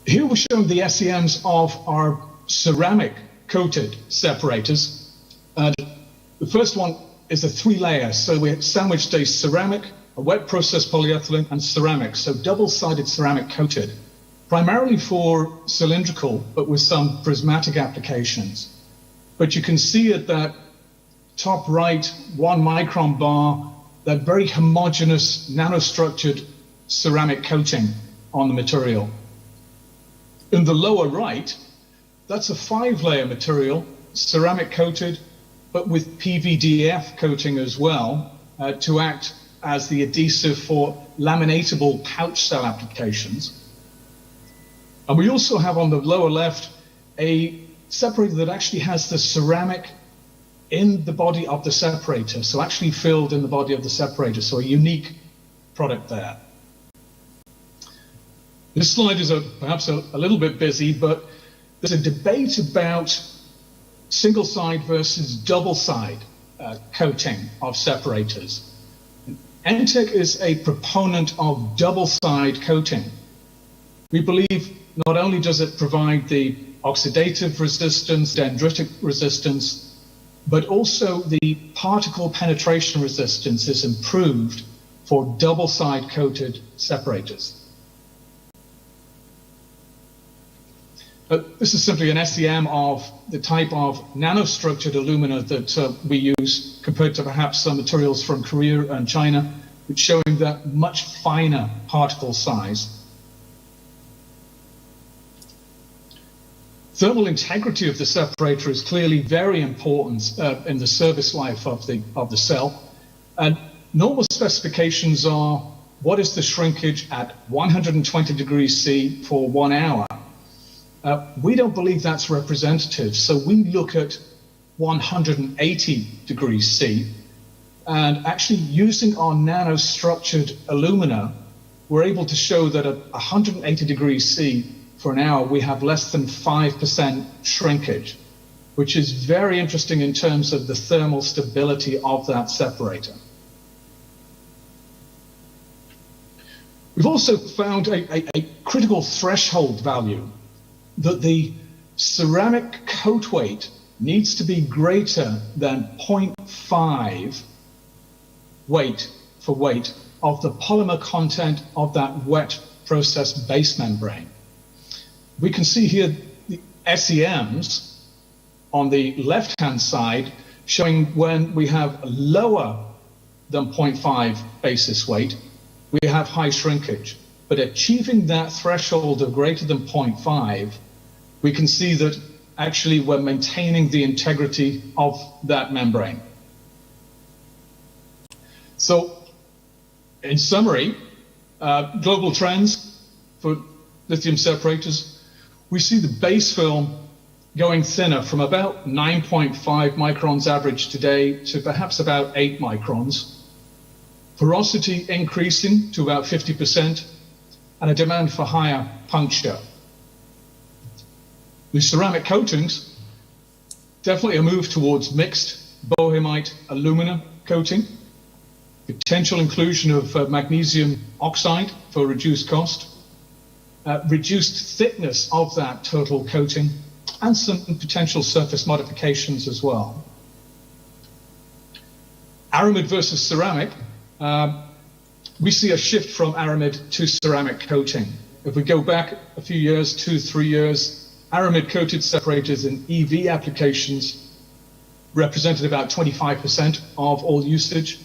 Here we're showing the SEMs of our ceramic coated separators. The first one is a 3-layer, so we sandwiched a ceramic, a wet processed polyethylene, and ceramic, so double-sided ceramic coated, primarily for cylindrical, but with some prismatic applications. But you can see at that top right 1 micron bar, that very homogeneous nanostructured ceramic coating on the material. In the lower right, that's a 5-layer material, ceramic coated, but with PVDF coating as well, to act as the adhesive for laminatable pouch cell applications. And we also have on the lower left a separator that actually has the ceramic in the body of the separator, so actually filled in the body of the separator, so a unique product there. This slide is perhaps a little bit busy, but there's a debate about single side versus double side coating of separators. ENTEC is a proponent of double side coating. We believe not only does it provide the oxidative resistance, dendritic resistance, but also the particle penetration resistance is improved for double side coated separators. This is simply an SEM of the type of nanostructured alumina that we use compared to perhaps some materials from Korea and China, which showing that much finer particle size. Thermal integrity of the separator is clearly very important in the service life of the cell. And normal specifications are, what is the shrinkage at 120 degrees C for 1 hour? We don't believe that's representative, so we look at 180 degrees C. And actually using our nanostructured alumina, we're able to show that at 180 degrees C for an hour, we have less than 5% shrinkage, which is very interesting in terms of the thermal stability of that separator. We've also found a critical threshold value that the ceramic coat weight needs to be greater than 0.5 weight for weight of the polymer content of that wet process base membrane. We can see here the SEMs on the left-hand side showing when we have lower than 0.5 basis weight, we have high shrinkage. But achieving that threshold of greater than 0.5, we can see that actually we're maintaining the integrity of that membrane. So, in summary, global trends for lithium separators, we see the base film going thinner from about 9.5 microns average today to perhaps about 8 microns. Porosity increasing to about 50%, and a demand for higher puncture. The ceramic coatings, definitely a move towards mixed boehmite alumina coating, potential inclusion of magnesium oxide for reduced cost, reduced thickness of that total coating, and some potential surface modifications as well. Aramid versus ceramic, we see a shift from aramid to ceramic coating. If we go back a few years, 2-3 years, aramid coated separators in EV applications represented about 25% of all usage.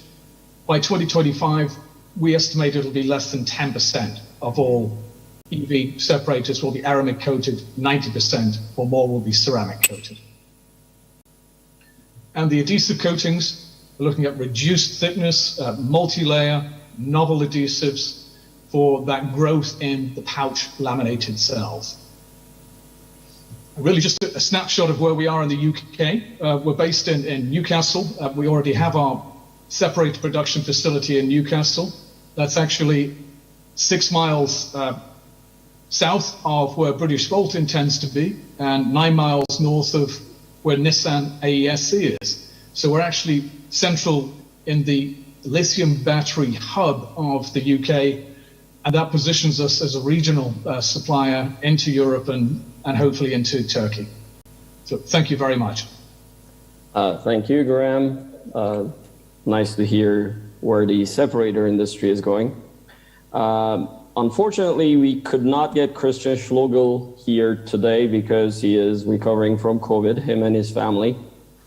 By 2025, we estimate it'll be less than 10% of all EV separators will be aramid coated, 90% or more will be ceramic coated. And the adhesive coatings, we're looking at reduced thickness, multi-layer, novel adhesives for that growth in the pouch laminated cells. Really just a snapshot of where we are in the UK. We're based in Newcastle. We already have our separator production facility in Newcastle. That's actually 6 miles south of where British Volt intends to be and 9 miles north of where Nissan AESC is. So we're actually central in the lithium battery hub of the UK, and that positions us as a regional supplier into Europe and hopefully into Turkey. So thank you very much. Thank you, Graham. Nice to hear where the separator industry is going. Unfortunately, we could not get Christian Schlogel here today because he is recovering from COVID, him and his family.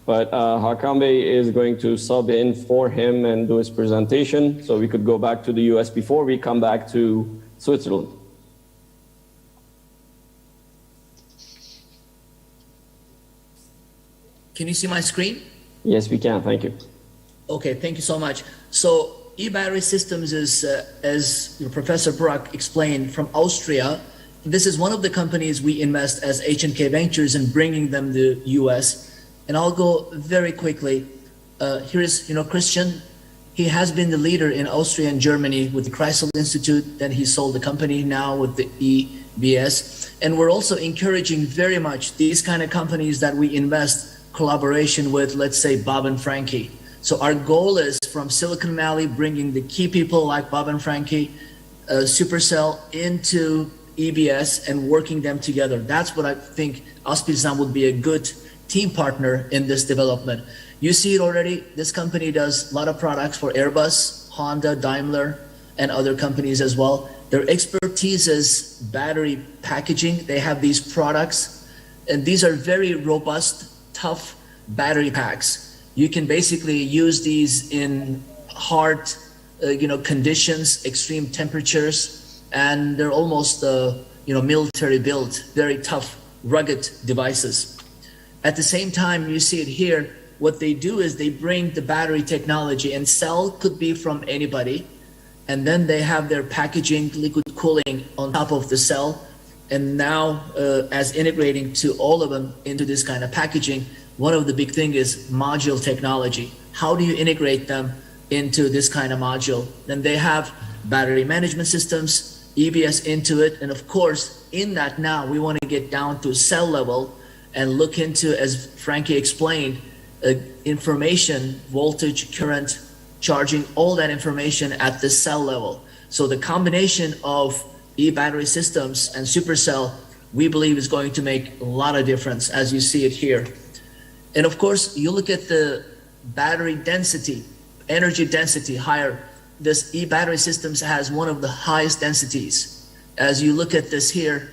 But Hakkında is going to sub in for him and do his presentation, so we could go back to the US before we come back to Switzerland. Can you see my screen? Yes, we can. Thank you. Okay, thank you so much. So e-battery systems is, as Professor Burak explained, from Austria. This is one of the companies we invest as H&K Ventures in bringing them to the US. And I'll go very quickly. Here is, Christian. He has been the leader in Austria and Germany with the Chrysler Institute. Then he sold the company now with the EBS. And we're also encouraging very much these kind of companies that we invest collaboration with, let's say, Bob and Frankie. So our goal is from Silicon Valley, bringing the key people like Bob and Frankie, Supercell into EBS and working them together. That's what I think Aspilsan would be a good team partner in this development. You see it already. This company does a lot of products for Airbus, Honda, Daimler, and other companies as well. Their expertise is battery packaging. They have these products, and these are very robust, tough battery packs. You can basically use these in hard, conditions, extreme temperatures, and they're almost, military built, very tough, rugged devices. At the same time, you see it here, what they do is they bring the battery technology, and cell could be from anybody, and then they have their packaging, liquid cooling on top of the cell, and now as integrating to all of them into this kind of packaging, one of the big thing is module technology. How do you integrate them into this kind of module? Then they have battery management systems, EBS into it, and of course, in that now we want to get down to cell level and look into, as Frankie explained, information, voltage, current, charging, all that information at the cell level. So the combination of e-battery systems and supercell, we believe, is going to make a lot of difference, as you see it here. And of course, you look at the battery density, energy density higher. This e-battery systems has one of the highest densities. As you look at this here,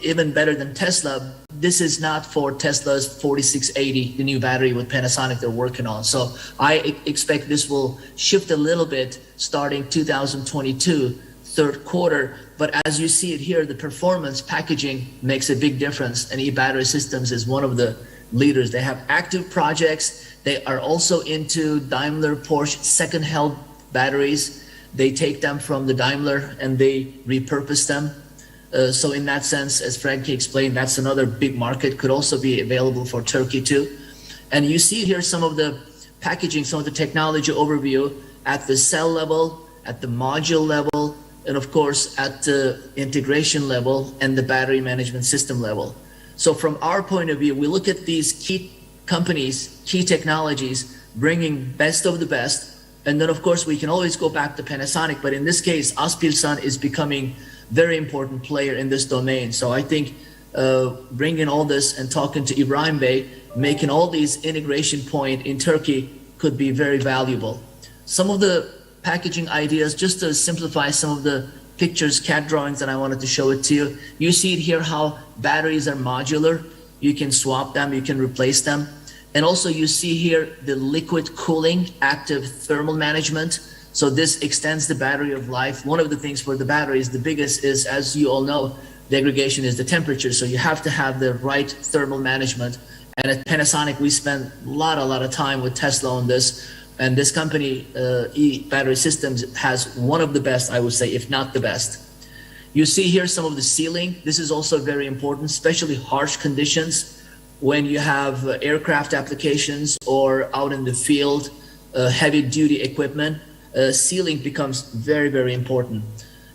even better than Tesla. This is not for Tesla's 4680, the new battery with Panasonic they're working on. So I expect this will shift a little bit starting 2022, third quarter. But as you see it here, the performance packaging makes a big difference, and e-battery systems is one of the leaders. They have active projects. They are also into Daimler, Porsche second-held batteries. They take them from the Daimler and they repurpose them. So in that sense, as Frankie explained, that's another big market, could also be available for Turkey too. And you see here some of the packaging, some of the technology overview at the cell level, at the module level, and of course at the integration level and the battery management system level. So from our point of view, we look at these key companies, key technologies, bringing best of the best. And then of course we can always go back to Panasonic, but in this case, Aspilsan is becoming very important player in this domain. So I think bringing all this and talking to Ibrahim Bey, making all these integration point in Turkey could be very valuable. Some of the packaging ideas, just to simplify some of the pictures, CAD drawings that I wanted to show it to you. You see it here how batteries are modular. You can swap them, you can replace them. And also you see here the liquid cooling, active thermal management. So this extends the battery of life. One of the things for the batteries, the biggest is, as you all know, degradation is the temperature. So you have to have the right thermal management. And at Panasonic, we spend a lot of time with Tesla on this. And this company, e-battery systems, has one of the best, I would say, if not the best. You see here some of the sealing. This is also very important, especially harsh conditions when you have aircraft applications or out in the field, heavy duty equipment. Sealing becomes very, very important.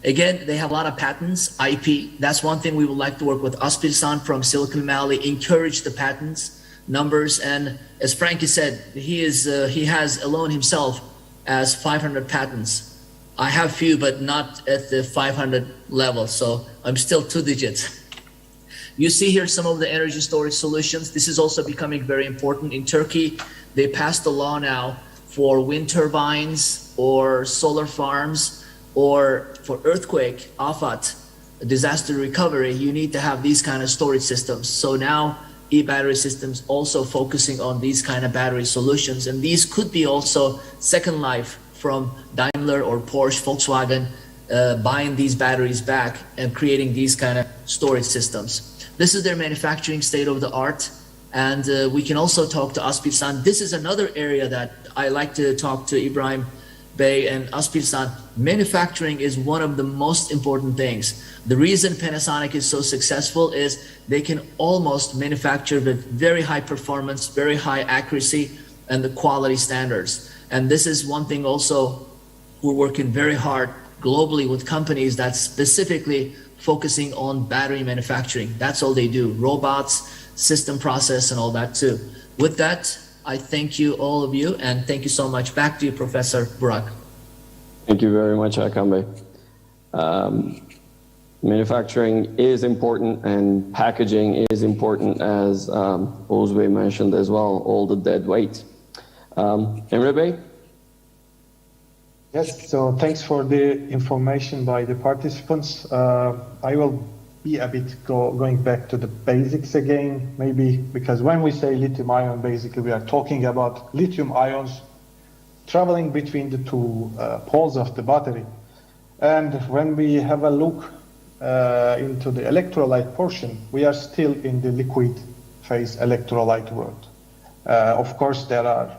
Again, they have a lot of patents, IP. That's one thing we would like to work with Aspilsan from Silicon Valley, encourage the patents, numbers. And as Frankie said, he has alone himself as 500 patents. I have few, but not at the 500 level. So I'm still 2 digits. You see here some of the energy storage solutions. This is also becoming very important in Turkey. They passed a law now for wind turbines or solar farms, or for earthquake, AFAT, disaster recovery, you need to have these kind of storage systems. So now e-battery systems also focusing on these kind of battery solutions. And these could be also second life from Daimler or Porsche, Volkswagen, buying these batteries back and creating these kind of storage systems. This is their manufacturing state of the art. And we can also talk to Aspilsan. This is another area that I like to talk to Ibrahim Bey and Aspilsan. Manufacturing is one of the most important things. The reason Panasonic is so successful is they can almost manufacture with very high performance, very high accuracy, and the quality standards. And this is one thing also we're working very hard globally with companies that's specifically focusing on battery manufacturing. That's all they do, robots, system process, and all that too. With that, I thank you, all of you, and thank you so much. Back to you, Professor Burak. Thank you very much, Hakan Bey. Manufacturing is important and packaging is important, as Oğuz Bey mentioned as well, all the dead weight. Emre Bey? Yes, so thanks for the information by the participants. I will be a bit going back to the basics again, maybe, because when we say lithium-ion, basically we are talking about lithium ions traveling between the two poles of the battery. And when we have a look into the electrolyte portion, we are still in the liquid phase electrolyte world. Of course, there are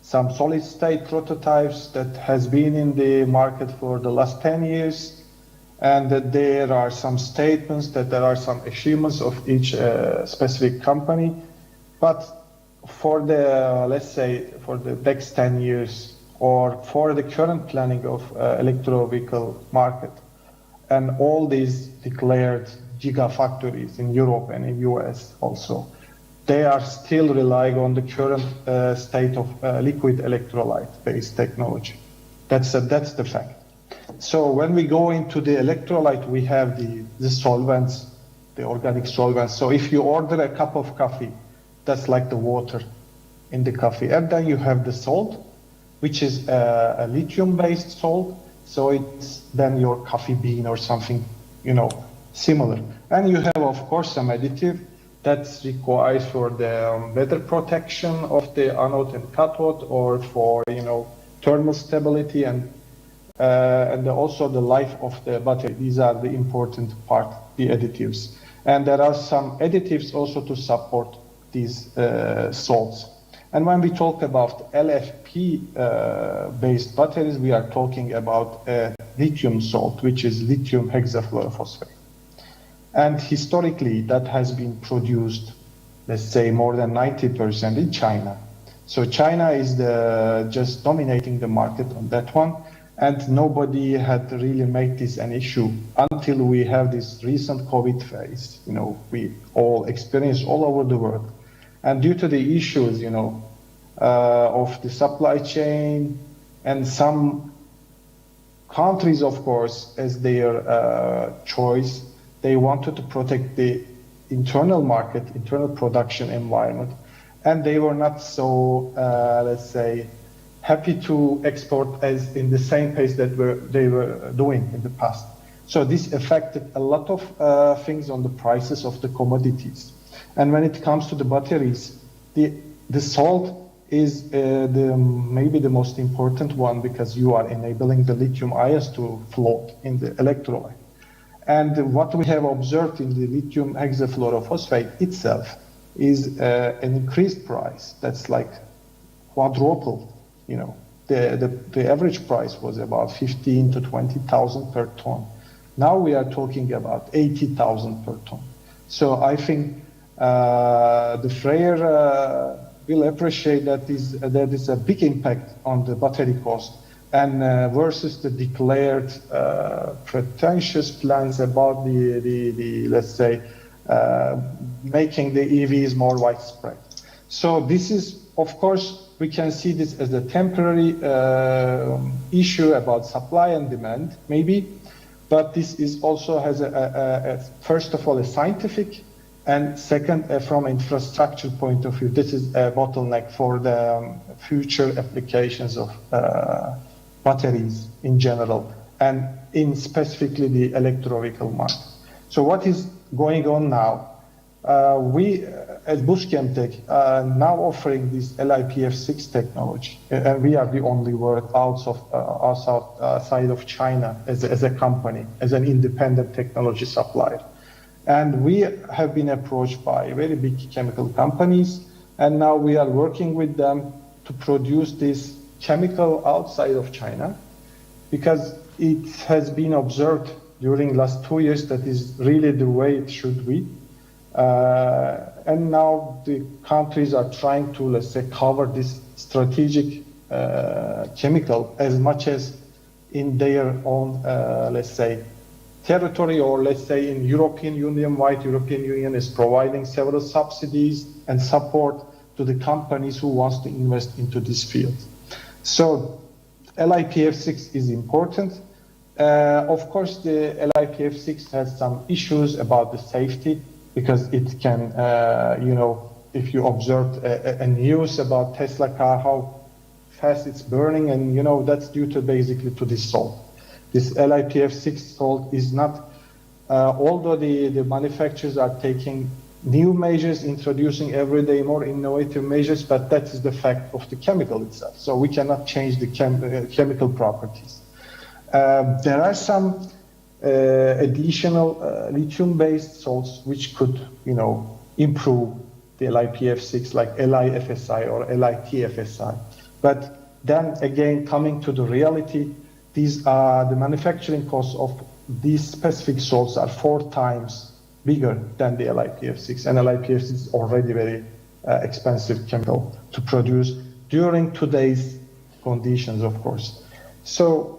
some solid state prototypes that has been in the market for the last 10 years. And that there are some statements that there are some achievements of each specific company. But for the, let's say, for the next 10 years, or for the current planning of electric vehicle market, and all these declared gigafactories in Europe and in US also, they are still relying on the current state of liquid electrolyte-based technology. That's the fact. So when we go into the electrolyte, we have the solvents, the organic solvents. So if you order a cup of coffee, that's like the water in the coffee. And then you have the salt, which is a lithium-based salt. So it's then your coffee bean or something, similar. And you have, of course, some additive that's required for the better protection of the anode and cathode, or for, thermal stability and also the life of the battery. These are the important part, the additives. And there are some additives also to support these salts. And when we talk about LFP based batteries, we are talking about a lithium salt, which is lithium hexafluorophosphate. And historically, that has been produced, let's say, more than 90% in China. So China is just dominating the market on that one. And nobody had really made this an issue until we have this recent COVID phase, we all experience all over the world. And due to the issues, of the supply chain, and some countries, of course, as their choice, they wanted to protect the internal market, internal production environment, and they were not so, let's say, happy to export as in the same pace that they were doing in the past. So this affected a lot of things on the prices of the commodities. And when it comes to the batteries, the salt is maybe the most important one, because you are enabling the lithium ions to float in the electrolyte. And what we have observed in the lithium hexafluorophosphate itself is an increased price that's like quadrupled. The average price was about 15 to 20,000 per ton. Now we are talking about 80,000 per ton. So I think the FREYR will appreciate that there is a big impact on the battery cost, and versus the declared pretentious plans about the let's say, making the EVs more widespread. So this is, of course, we can see this as a temporary issue about supply and demand, maybe, but this is also has first of all a scientific, and second, from infrastructure point of view, this is a bottleneck for the future applications of batteries in general, and in specifically the electric vehicle market. So what is going on now? We at Buz Chemtech are now offering this LiPF6 technology, and we are the only one outside of China as a company, as an independent technology supplier. And we have been approached by very big chemical companies, and now we are working with them to produce this chemical outside of China, because it has been observed during last 2 years that is really the way it should be. And now the countries are trying to, let's say, cover this strategic chemical as much as in their own, let's say, territory, or let's say in European Union-wide. European Union is providing several subsidies and support to the companies who wants to invest into this field. So LiPF6 is important. Of course, the LiPF6 has some issues about the safety, because it can, if you observed a news about Tesla car, how fast it's burning, and that's due to basically to this salt. This LiPF6 salt is not, although the manufacturers are taking new measures, introducing every day more innovative measures, but that is the fact of the chemical itself. So we cannot change the chemical properties. There are some additional lithium-based salts which could, improve the LiPF6, like LiFSI or LiTFSI. But then again, coming to the reality, these are the manufacturing costs of these specific salts are 4 times bigger than the LiPF6, and LiPF6 is already very expensive chemical to produce during today's conditions, of course. So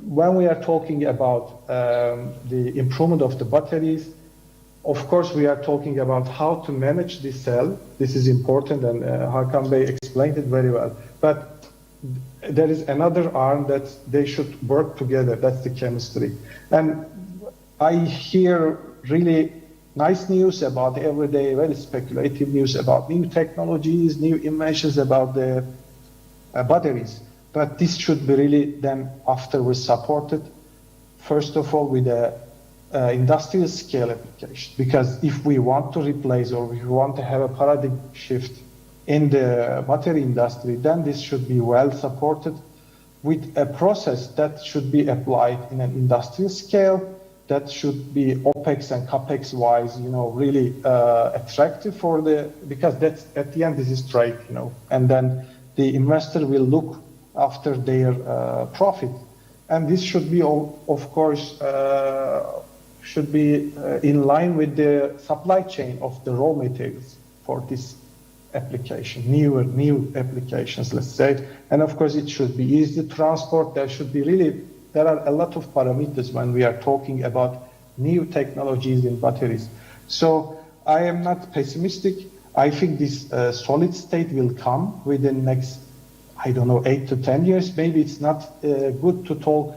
when we are talking about the improvement of the batteries, of course, we are talking about how to manage the cell. This is important, and Hakan Bey explained it very well. But there is another arm that they should work together. That's the chemistry. And I hear really nice news about every day, very speculative news about new technologies, new inventions about the batteries. But this should be really then afterwards supported, first of all, with a industrial scale application. Because if we want to replace or if we want to have a paradigm shift in the battery industry, then this should be well supported with a process that should be applied in an industrial scale, that should be OPEX and CAPEX wise, really attractive for because that's at the end, this is trade, and then the investor will look after their profit. And this should be, of course, should be in line with the supply chain of the raw materials for this application, new applications, let's say. And of course, it should be easy to transport. There are a lot of parameters when we are talking about new technologies in batteries. So I am not pessimistic. I think this solid state will come within next, 8 to 10 years. Maybe it's not good to talk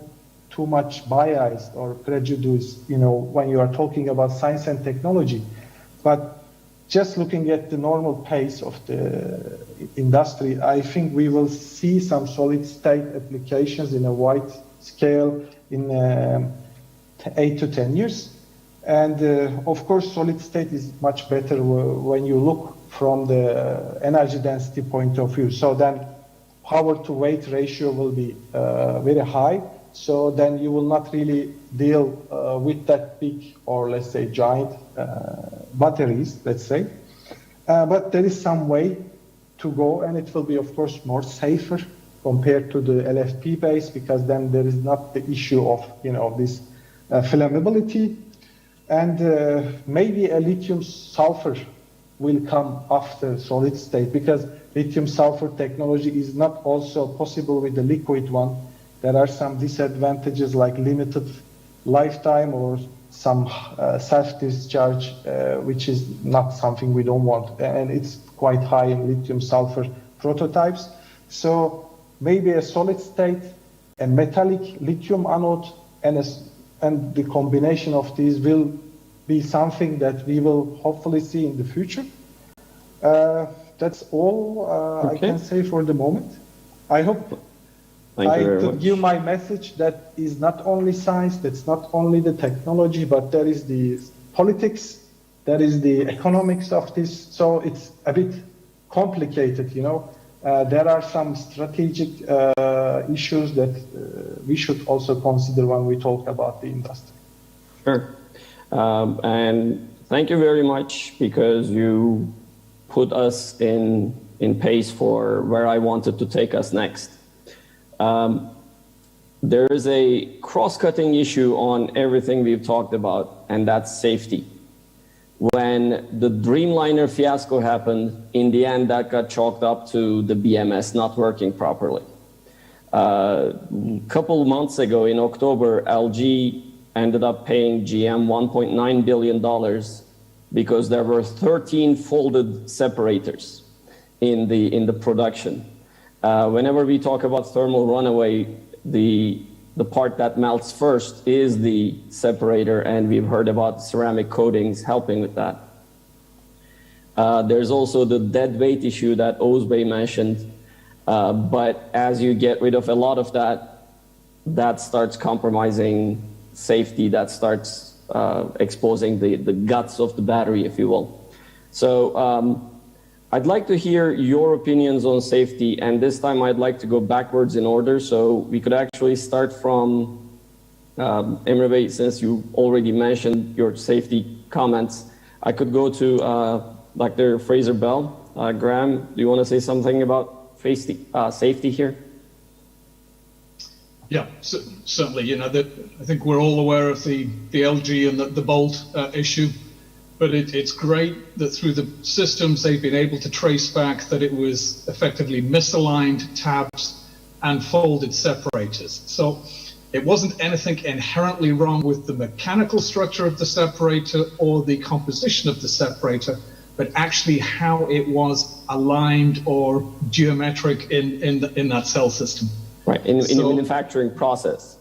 too much biased or prejudice, when you are talking about science and technology. But just looking at the normal pace of the industry, I think we will see some solid state applications in a wide scale in 8 to 10 years. And of course, solid state is much better when you look from the energy density point of view. So then power to weight ratio will be very high. So then you will not really deal with that big or let's say giant batteries, let's say. But there is some way to go, and it will be, of course, more safer compared to the LFP base, because then there is not the issue of, this flammability. And maybe a lithium sulfur will come after solid state, because lithium sulfur technology is not also possible with the liquid one. There are some disadvantages like limited lifetime or some self-discharge, which is not something we don't want. And it's quite high in lithium sulfur prototypes. So maybe a solid state, a metallic lithium anode, and the combination of these will be something that we will hopefully see in the future. That's all I can say for the moment. I hope I could give my message that is not only science, that's not only the technology, but there is the politics, there is the economics of this. So it's a bit complicated, There are some strategic issues that we should also consider when we talk about the industry. Sure. And thank you very much, because you put us in pace for where I wanted to take us next. There is a cross-cutting issue on everything we've talked about, and that's safety. When the Dreamliner fiasco happened, in the end, that got chalked up to the BMS not working properly. A couple months ago, in October, LG ended up paying GM $1.9 billion because there were 13 folded separators in the production. Whenever we talk about thermal runaway, the part that melts first is the separator, and we've heard about ceramic coatings helping with that. There's also the dead weight issue that Ozbey mentioned, but as you get rid of a lot of that starts compromising safety, that starts exposing the guts of the battery, if you will. So I'd like to hear your opinions on safety, and this time I'd like to go backwards in order, so we could actually start from Emre Bey, since you already mentioned your safety comments. I could go to Dr. Fraser-Bell. Graham, do you want to say something about safety here? Yeah, certainly. I think we're all aware of the LG and the bolt issue. but it's great that through the systems they've been able to trace back that it was effectively misaligned tabs and folded separators. So it wasn't anything inherently wrong with the mechanical structure of the separator or the composition of the separator, but actually how it was aligned or geometric in that cell system. Right, in the manufacturing process.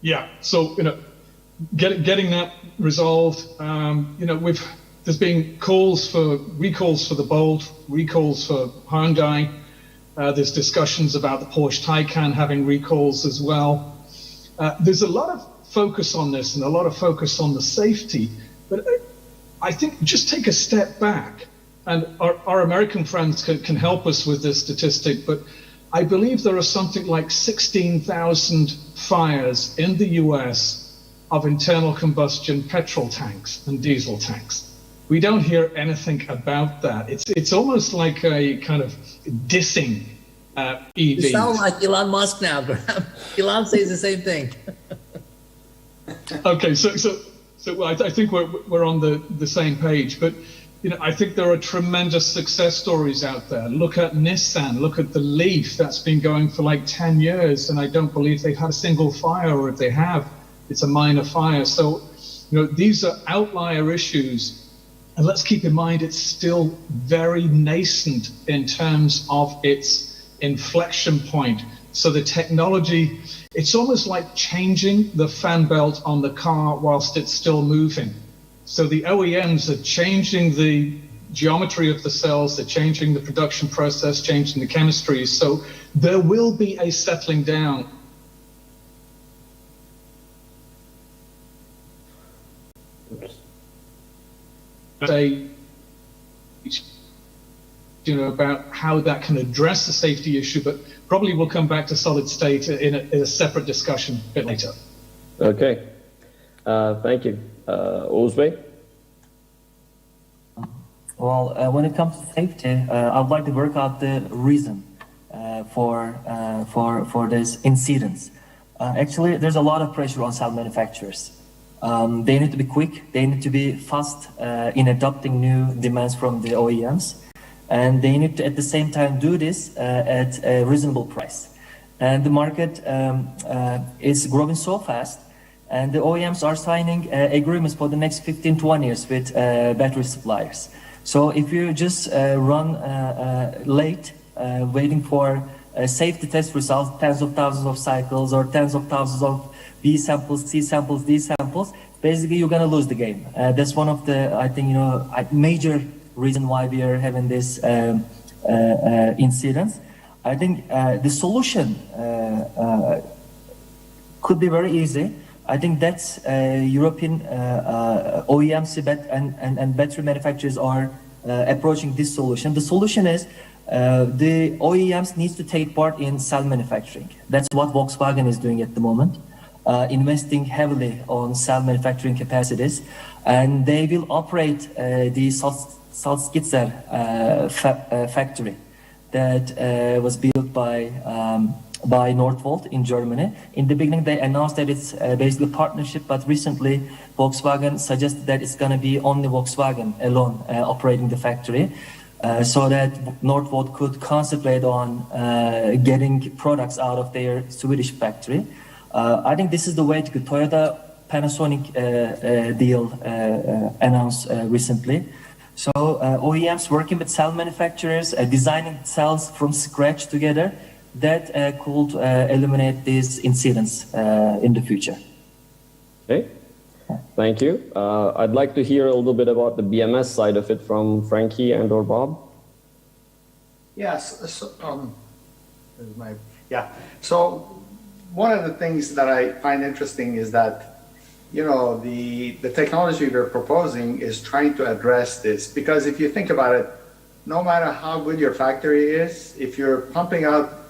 Yeah, so getting that resolved. There's been recalls for the Bolt, recalls for Hyundai. There's discussions about the Porsche Taycan having recalls as well. There's a lot of focus on this and a lot of focus on the safety, but I think just take a step back, and our American friends can help us with this statistic, but I believe there are something like 16,000 fires in the US of internal combustion petrol tanks and diesel tanks. We don't hear anything about that. It's almost like a kind of dissing EVs. You sound like Elon Musk now, Graham. Elon says the same thing. Okay, so I think we're on the same page, but I think there are tremendous success stories out there. Look at Nissan, look at the Leaf, that's been going for like 10 years, and I don't believe they've had a single fire, or if they have, it's a minor fire. So, these are outlier issues, and let's keep in mind it's still very nascent in terms of its inflection point. So the technology, it's almost like changing the fan belt on the car whilst it's still moving. So the OEMs are changing the geometry of the cells, they're changing the production process, changing the chemistry. So there will be a settling down. About how that can address the safety issue, but probably we'll come back to solid state in a separate discussion a bit later. Okay, thank you. Uzbek? Well, when it comes to safety, I'd like to work out the reason for this incidence. Actually, there's a lot of pressure on cell manufacturers. They need to be quick, they need to be fast in adopting new demands from the OEMs, and they need to at the same time do this at a reasonable price. And the market is growing so fast, and the OEMs are signing agreements for the next 15-20 years with battery suppliers. So if you just run late, waiting for safety test results, tens of thousands of cycles or tens of thousands of B samples, C samples, D samples, basically you're gonna lose the game. That's one of the, I think, major reason why we are having this incidents. I think the solution could be very easy. I think that's European OEMs and battery manufacturers are approaching this solution. The solution is the OEMs needs to take part in cell manufacturing. That's what Volkswagen is doing at the moment, investing heavily on cell manufacturing capacities, and they will operate the Salzgitter factory that was built by Northvolt in Germany. In the beginning, they announced that it's basically a partnership, but recently Volkswagen suggested that it's going to be only Volkswagen alone operating the factory, so that Northvolt could concentrate on getting products out of their Swedish factory. I think this is the way to go. Toyota Panasonic deal announced recently. So OEMs working with cell manufacturers, designing cells from scratch together, that could eliminate these incidents in the future. Okay, thank you. I'd like to hear a little bit about the BMS side of it from Frankie and or Bob. Yes, so one of the things that I find interesting is that the technology we're proposing is trying to address this, because if you think about it, no matter how good your factory is, if you're pumping out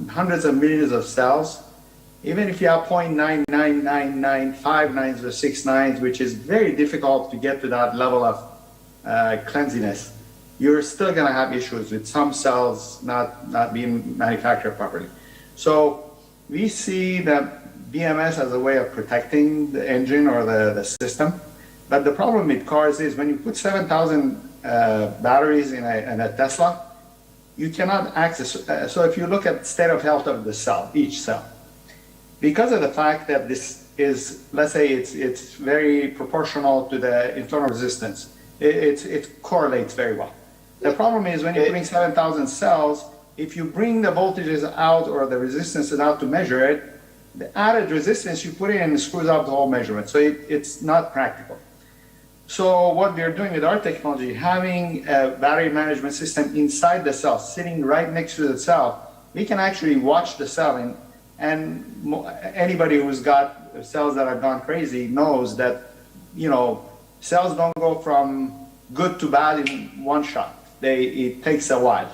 hundreds of millions of cells, even if you have 0.99995 nines or 6 nines, which is very difficult to get to that level of cleanliness, you're still going to have issues with some cells not being manufactured properly. So we see that BMS as a way of protecting the engine or the system. But the problem with cars is when you put 7,000 batteries in a Tesla, you cannot access. So if you look at state of health of the cell, each cell, because of the fact that this is, let's say it's very proportional to the internal resistance, it correlates very well. The problem is when you're putting 7,000 cells, if you bring the voltages out or the resistances out to measure it, the added resistance you put in screws up the whole measurement. So it's not practical. So what we're doing with our technology, having a battery management system inside the cell, sitting right next to the cell, we can actually watch the cell, and anybody who's got cells that have gone crazy knows that, you know, cells don't go from good to bad in one shot. It takes a while.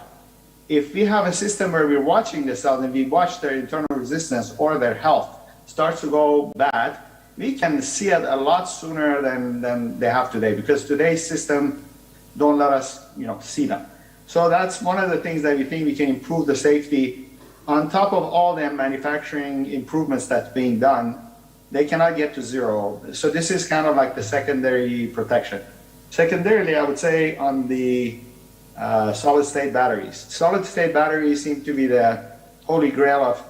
If we have a system where we're watching the cells and we watch their internal resistance or their health starts to go bad, we can see it a lot sooner than they have today, because today's system don't let us, you know, see them. So that's one of the things that we think we can improve the safety. On top of all the manufacturing improvements that's being done, they cannot get to zero. So this is kind of like the secondary protection. Secondarily, I would say on the solid-state batteries. Solid-state batteries seem to be the holy grail of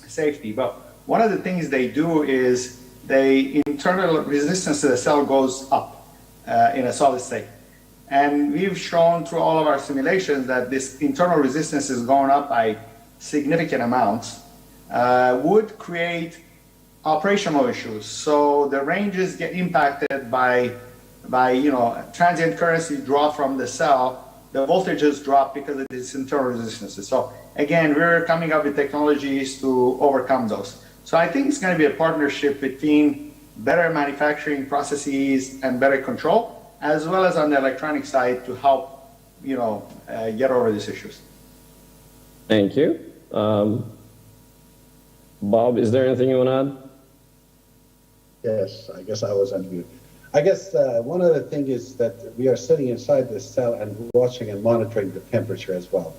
safety, but one of the things they do is the internal resistance to the cell goes up in a solid state. And we've shown through all of our simulations that this internal resistance is going up by significant amounts, would create operational issues. So the ranges get impacted by you know, transient currents you draw from the cell. The voltages drop because of these internal resistances. So again, we're coming up with technologies to overcome those. So I think it's going to be a partnership between better manufacturing processes and better control, as well as on the electronic side to help, you know, get over these issues. Thank you. Bob, is there anything you want to add? Yes, I guess I was on mute. I guess one other thing is that we are sitting inside the cell and watching and monitoring the temperature as well.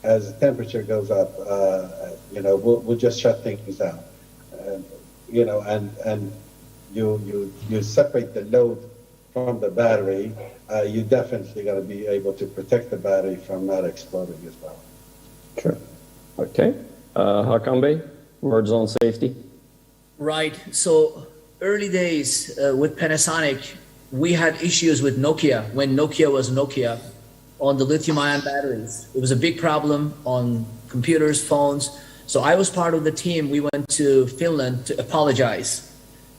As the temperature goes up, you know, we'll just shut things down. You know, and you separate the load from the battery. You definitely going to be able to protect the battery from not exploding as well. Sure. Okay. Hakan Bey, words on safety. Right. So early days with Panasonic, we had issues with Nokia when Nokia was Nokia on the lithium-ion batteries. It was a big problem on computers, phones. So I was part of the team. We went to Finland to apologize.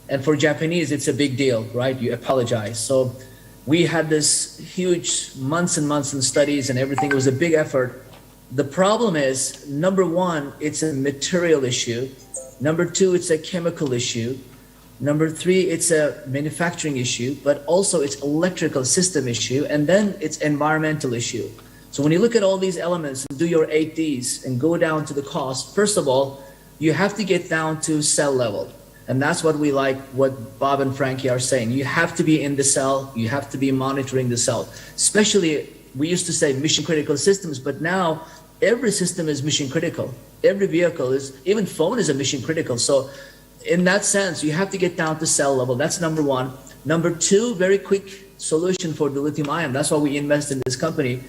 And for Japanese, it's a big deal, right? You apologize. So we had this huge months and months in studies and everything. It was a big effort. The problem is, number one, it's a material issue. Number two, it's a chemical issue. Number three, it's a manufacturing issue, but also it's electrical system issue, and then it's environmental issue. So when you look at all these elements and do your 8Ds and go down to the cost, first of all, you have to get down to cell level. And that's what we like, what Bob and Frankie are saying. You have to be in the cell, you have to be monitoring the cell. Especially, we used to say mission critical systems, but now every system is mission critical. Every vehicle is, even phone is a mission critical. So in that sense, you have to get down to cell level. That's number one. Number two, very quick solution for the lithium ion. That's why we invest in this company,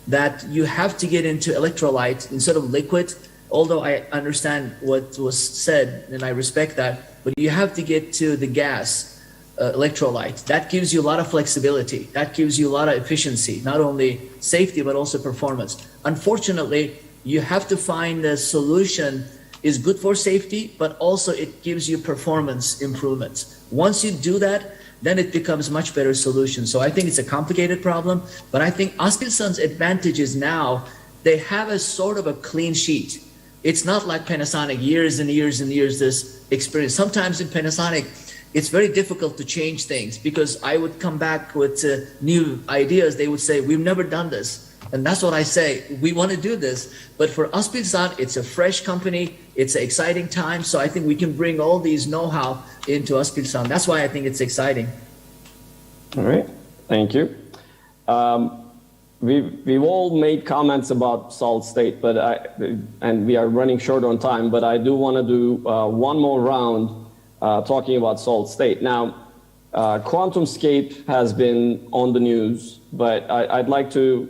that you have to get into electrolyte instead of liquid. Although I understand what was said and I respect that, but you have to get to the gas electrolyte. That gives you a lot of flexibility. That gives you a lot of efficiency, not only safety, but also performance. Unfortunately, you have to find a solution is good for safety, but also it gives you performance improvements. Once you do that, then it becomes much better solution. So I think it's a complicated problem, but I think Aspilsan's advantage is now they have a sort of a clean sheet. It's not like Panasonic, years and years and years this experience. Sometimes in Panasonic, it's very difficult to change things because I would come back with new ideas. They would say, we've never done this. And that's what I say, we want to do this. But for Aspilsan, it's a fresh company, it's an exciting time. So I think we can bring all these know-how into Aspilsan. That's why I think it's exciting. All right, thank you. We've all made comments about solid state, and we are running short on time, but I do want to do one more round talking about solid state. Now, QuantumScape has been on the news, but I'd like to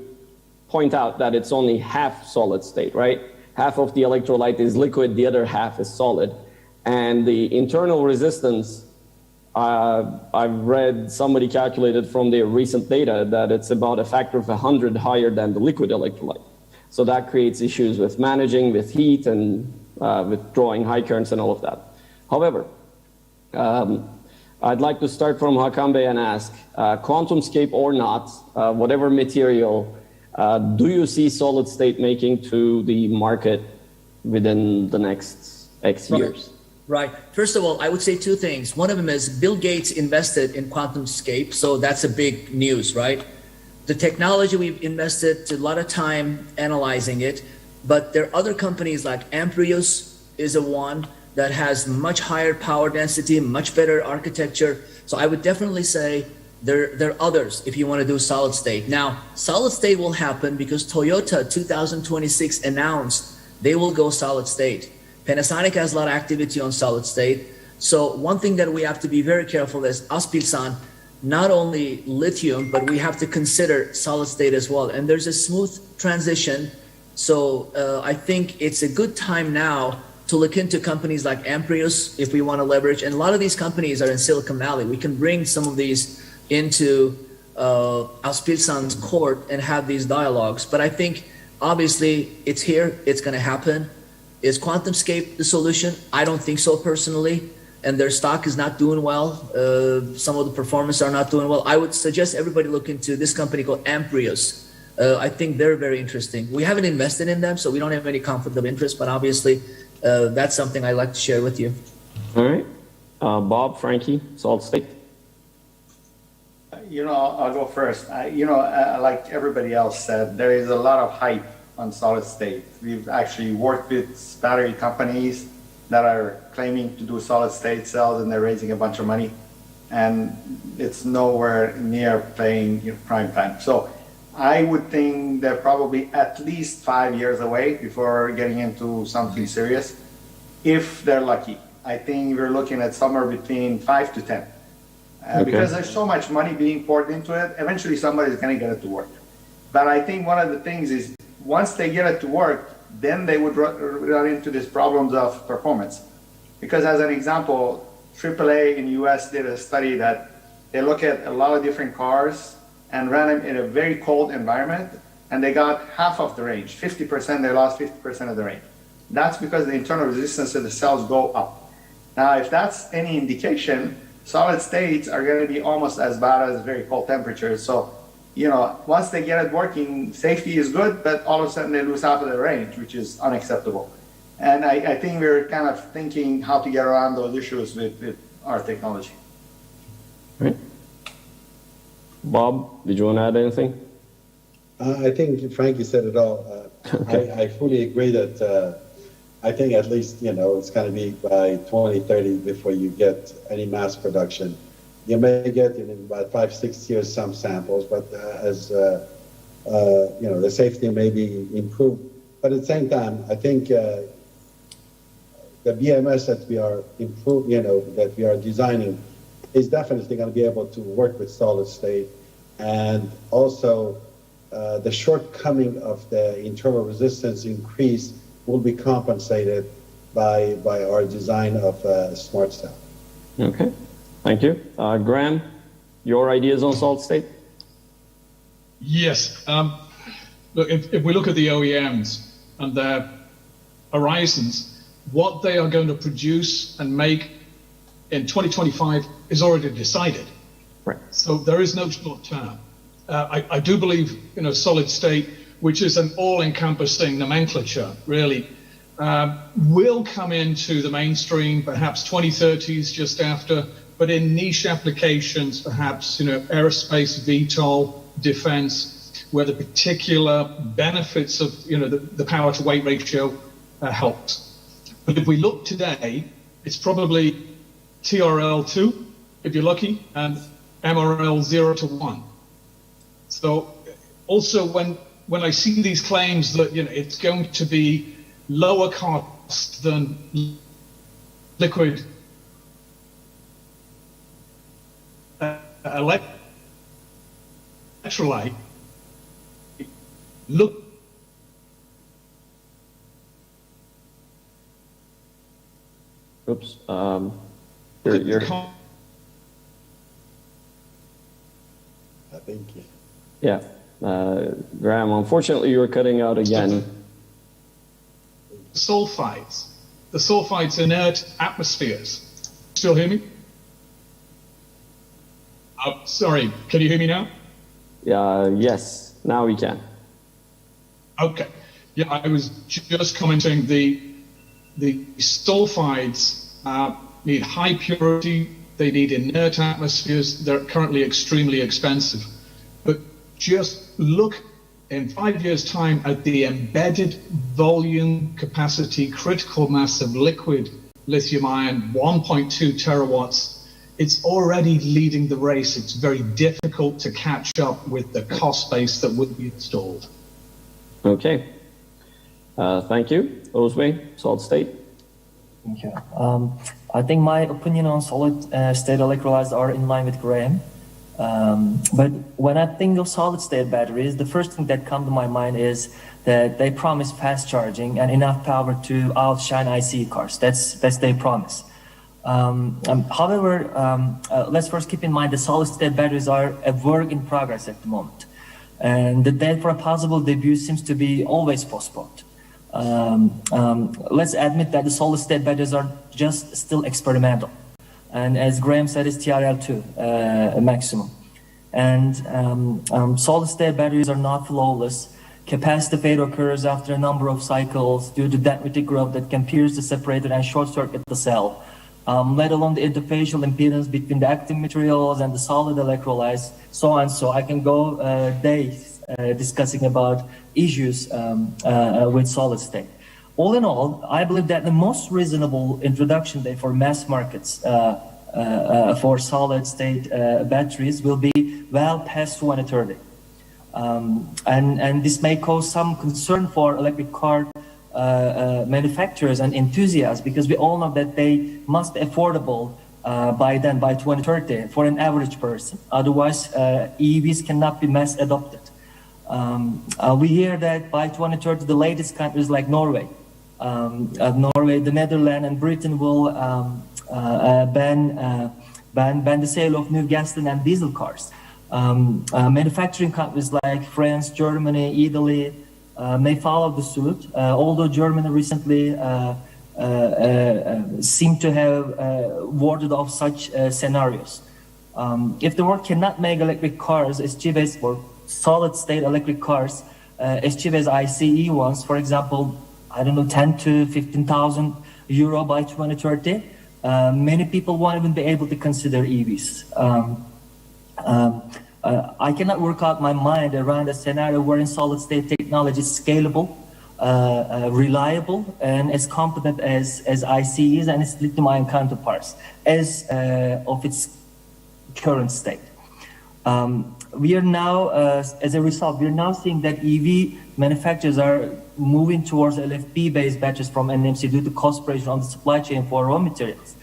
point out that it's only half solid state, right? Half of the electrolyte is liquid, the other half is solid. And the internal resistance, I've read somebody calculated from their recent data that it's about a factor of 100 higher than the liquid electrolyte. So that creates issues with managing, with heat, and with drawing high currents and all of that. However, I'd like to start from Hakkında and ask, QuantumScape or not, whatever material, do you see solid state making to the market within the next X years? Right. First of all, I would say two things. One of them is Bill Gates invested in QuantumScape, so that's a big news, right? The technology, we've invested a lot of time analyzing it, but there are other companies like Amprius is a one that has much higher power density, much better architecture. So I would definitely say there are others if you want to do solid state. Now, solid state will happen because Toyota 2026 announced they will go solid state. Panasonic has a lot of activity on solid state. So one thing that we have to be very careful is Aspilsan, not only lithium, but we have to consider solid state as well. And there's a smooth transition. So I think it's a good time now to look into companies like Amprius if we want to leverage. And a lot of these companies are in Silicon Valley. We can bring some of these into Aspilsan's court and have these dialogues. But I think obviously it's here, it's going to happen. Is QuantumScape the solution? I don't think so personally. And their stock is not doing well. Some of the performance are not doing well. I would suggest everybody look into this company called Amprius. I think they're very interesting. We haven't invested in them, so we don't have any conflict of interest, but obviously that's something I'd like to share with you. All right. Bob, Frankie, solid state. I'll go first. Like everybody else said, there is a lot of hype on solid state. We've actually worked with battery companies that are claiming to do solid state cells, and they're raising a bunch of money, and it's nowhere near playing prime time. So I would think they're probably at least 5 years away before getting into something serious, if they're lucky. I think we're looking at somewhere between 5 to 10. Because there's so much money being poured into it, eventually somebody's going to get it to work. But I think one of the things is, once they get it to work, then they would run into these problems of performance. Because as an example, AAA in the US did a study that they look at a lot of different cars and ran them in a very cold environment, and they got half of the range, 50%, they lost 50% of the range. That's because the internal resistance of the cells go up. Now, if that's any indication, solid states are going to be almost as bad as very cold temperatures. So, once they get it working, safety is good, but all of a sudden they lose half of the range, which is unacceptable. And I think we're kind of thinking how to get around those issues with our technology. Right. Bob, did you want to add anything? I think Frankie said it all. I fully agree that I think at least, it's going to be by 2030 before you get any mass production. You may get in about 5-6 years some samples, but as the safety may be improved. But at the same time, I think the BMS that we are that we are designing is definitely going to be able to work with solid state, and also the shortcoming of the internal resistance increase will be compensated by our design of smart cell. Okay. Thank you. Graham, your ideas on solid state? Yes. Look, if we look at the OEMs and their horizons, what they are going to produce and make in 2025 is already decided. Right. So there is no short term. I do believe, solid state, which is an all-encompassing nomenclature, really, will come into the mainstream, perhaps 2030s, just after. But in niche applications, perhaps, aerospace, VTOL, defense, where the particular benefits of, the power to weight ratio helps. But if we look today, it's probably TRL2, if you're lucky, and MRL 0 to 1. So also when I see these claims that, it's going to be lower cost than liquid electrolyte, look. Oops. I think. Yeah. Graham, unfortunately, you were cutting out again. The sulfides inert atmospheres. Still hear me? Sorry, can you hear me now? Yes, now we can. Okay. Yeah, I was just commenting the sulfides need high purity, they need inert atmospheres, they're currently extremely expensive. But just look in 5 years' time at the embedded volume capacity critical mass of liquid lithium-ion, 1.2 terawatts. It's already leading the race. It's very difficult to catch up with the cost base that would be installed. Okay. Thank you. Ozbey, solid state. Thank you. I think my opinion on solid state electrolytes are in line with Graham. But when I think of solid state batteries, the first thing that comes to my mind is that they promise fast charging and enough power to outshine ICE cars. That's their promise. However, let's first keep in mind that solid state batteries are a work in progress at the moment. And the date for a possible debut seems to be always postponed. Let's admit that the solid state batteries are just still experimental. And as Graham said, it's TRL2 maximum. And solid state batteries are not flawless. Capacity fade occurs after a number of cycles due to dendritic growth that can pierce the separator and short circuit the cell. Let alone the interfacial impedance between the active materials and the solid electrolytes, so on. So I can go days discussing about issues with solid state. All in all, I believe that the most reasonable introduction date for mass markets for solid state batteries will be well past 2030. And this may cause some concern for electric car manufacturers and enthusiasts, because we all know that they must be affordable by then, by 2030, for an average person. Otherwise, EVs cannot be mass adopted. We hear that by 2030, the latest countries like Norway, the Netherlands, and Britain will ban the sale of new gasoline and diesel cars. Manufacturing countries like France, Germany, Italy may follow the suit, although Germany recently seemed to have warded off such scenarios. If the world cannot make electric cars as cheap as, or solid-state electric cars as cheap as ICE ones, for example, I don't know, 10 to 15,000 euro by 2030, many people won't even be able to consider EVs. I cannot work out my mind around a scenario wherein solid-state technology is scalable, reliable, and as competent as ICEs and its lithium-ion counterparts as of its current state. We are now, as a result, we are now seeing that EV manufacturers are moving towards LFP-based batteries from NMC due to cost pressure on the supply chain for raw materials,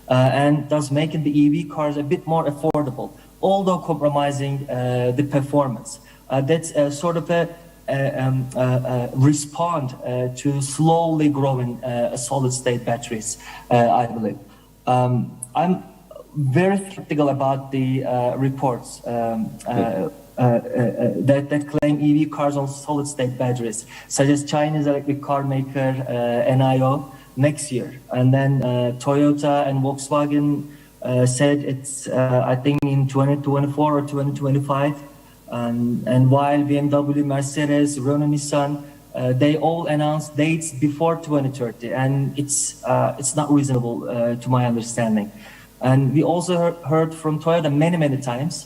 and thus making the EV cars a bit more affordable, although compromising the performance. That's sort of a respond to slowly growing solid-state batteries, I believe. I'm very skeptical about the reports that claim EV cars on solid-state batteries, such as Chinese electric car maker NIO next year, and then Toyota and Volkswagen said it's I think in 2024 or 2025, and while BMW, Mercedes, Renault, Nissan, they all announced dates before 2030, and it's not reasonable to my understanding. And we also heard from Toyota many times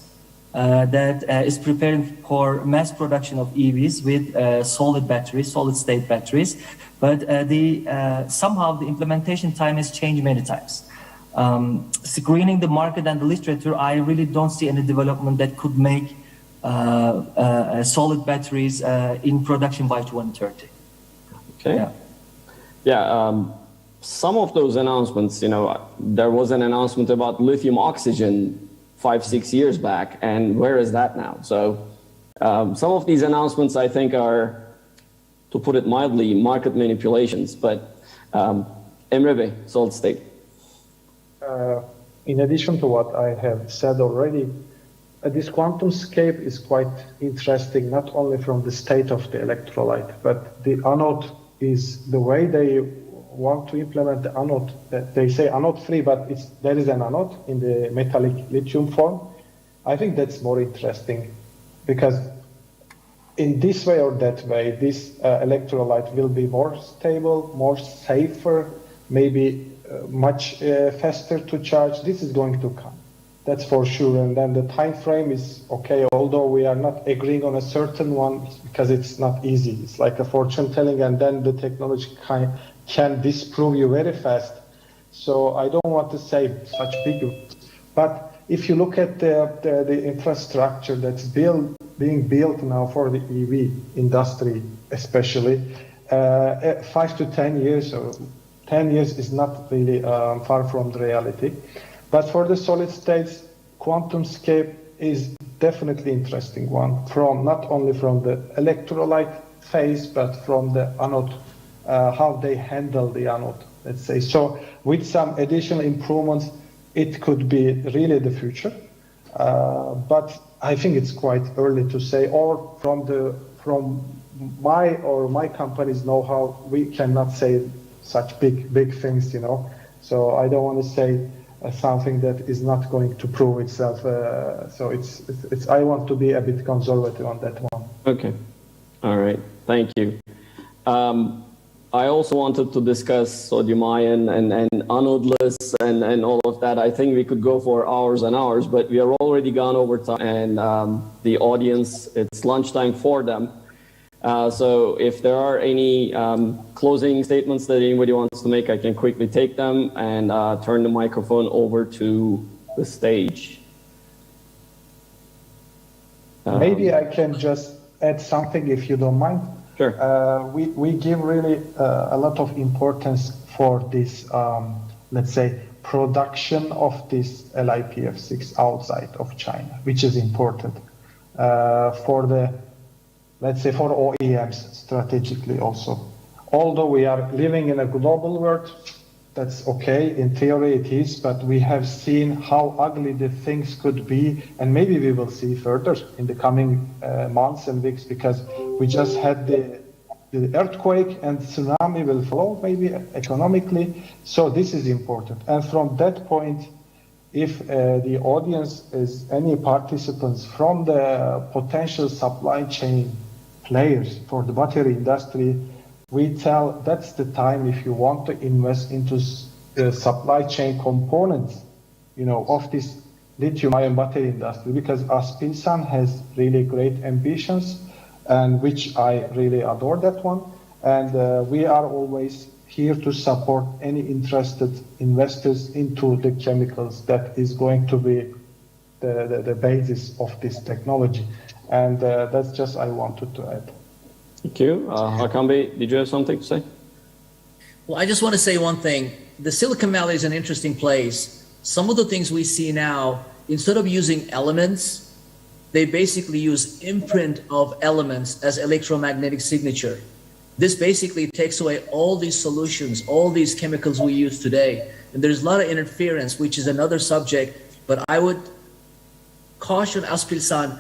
that is preparing for mass production of EVs with solid batteries, solid-state batteries, but somehow the implementation time has changed many times. Screening the market and the literature, I really don't see any development that could make solid batteries in production by 2030. Okay. Yeah. Some of those announcements, there was an announcement about lithium oxygen 5-6 years back, and where is that now? So some of these announcements, I think, are, to put it mildly, market manipulations. But Emre Bey, solid state. In addition to what I have said already, this quantum scape is quite interesting, not only from the state of the electrolyte, but the anode is the way they want to implement the anode. They say anode free, but there is an anode in the metallic lithium form. I think that's more interesting because in this way or that way, this electrolyte will be more stable, more safer, maybe much faster to charge. This is going to come. That's for sure. And then the time frame is okay, although we are not agreeing on a certain one because it's not easy. It's like a fortune telling, and then the technology can disprove you very fast. So I don't want to say such big, but if you look at the infrastructure that's being built now for the EV industry, especially 5 to 10 years, or 10 years is not really far from the reality. But for the solid states, quantum scape is definitely interesting one, from not only from the electrolyte phase, but from the anode, how they handle the anode, let's say. So with some additional improvements, it could be really the future. But I think it's quite early to say, or from my company's know-how, we cannot say such big things, you know. So I don't want to say something that is not going to prove itself. So it's I want to be a bit conservative on that one. Okay. All right. Thank you. I also wanted to discuss sodium-ion and anodeless and all of that. I think we could go for hours and hours, but we are already gone over time, and the audience, it's lunchtime for them. So if there are any closing statements that anybody wants to make, I can quickly take them and turn the microphone over to the stage. Maybe I can just add something if you don't mind. Sure. We give really a lot of importance for this, let's say, production of this LiPF6 outside of China, which is important for the, let's say, for OEMs strategically also. Although we are living in a global world, that's okay, in theory it is, but we have seen how ugly the things could be, and maybe we will see further in the coming months and weeks, because we just had the earthquake and tsunami will follow maybe economically, so this is important. And from that point, if the audience is any participants from the potential supply chain players for the battery industry, we tell that's the time if you want to invest into the supply chain components, you know, of this lithium-ion battery industry, because Aspinsan has really great ambitions, and which I really adore that one. And we are always here to support any interested investors into the chemicals that is going to be the basis of this technology. And that's just I wanted to add. Thank you. Hakan Bey, did you have something to say? Well, I just want to say one thing. The Silicon Valley is an interesting place. Some of the things we see now, instead of using elements, they basically use imprint of elements as electromagnetic signature. This basically takes away all these solutions, all these chemicals we use today. And there's a lot of interference, which is another subject. But I would caution Aspilsan,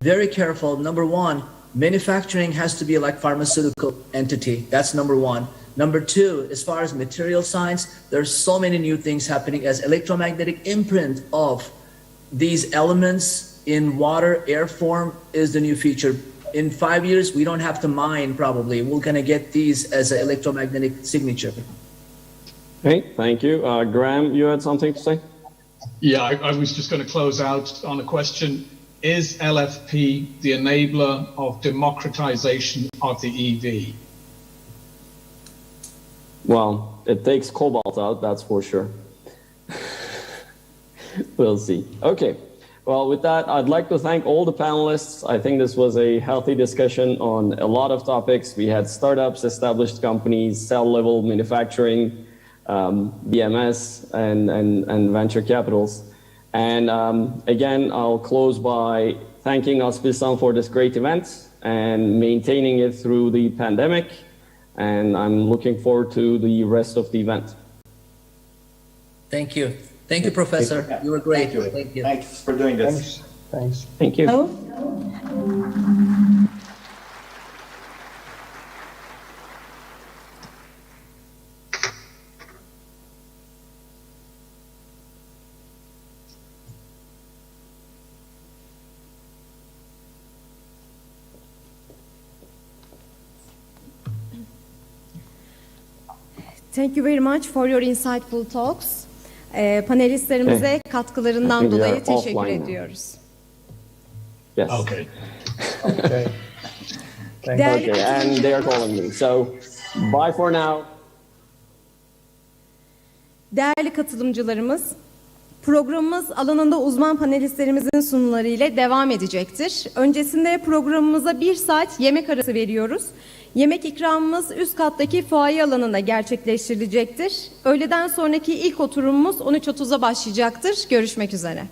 very careful. Number one, manufacturing has to be like pharmaceutical entity. That's number one. Number two, as far as material science, there's so many new things happening as electromagnetic imprint of these elements in water, air form is the new feature. In 5 years, we don't have to mine probably. We're gonna get these as an electromagnetic signature. Great, thank you. Graham, you had something to say? Yeah, I was just going to close out on a question. Is LFP the enabler of democratization of the EV? Well, it takes cobalt out, that's for sure. We'll see. Okay. Well, with that, I'd like to thank all the panelists. I think this was a healthy discussion on a lot of topics. We had startups, established companies, cell-level manufacturing, BMS, and venture capitals. And again, I'll close by thanking Aspilsan for this great event and maintaining it through the pandemic. And I'm looking forward to the rest of the event. Thank you. Thank you, Professor. You were great. Thank you. Thank you. Thanks for doing this. Thanks. Thank you. Thank you very much for your insightful talks. Panelistlerimize katkılarından We are dolayı teşekkür offline now. ediyoruz. Yes. Okay. Okay. Thank you. Değerli Okay, and they are calling me. So, bye for now. Değerli katılımcılarımız, programımız alanında uzman panelistlerimizin sunumları ile devam edecektir. Öncesinde programımıza 1 saat yemek arası veriyoruz. Yemek ikramımız üst kattaki fuaye alanında gerçekleştirilecektir. Öğleden sonraki ilk oturumumuz 13.30'a başlayacaktır. Görüşmek üzere.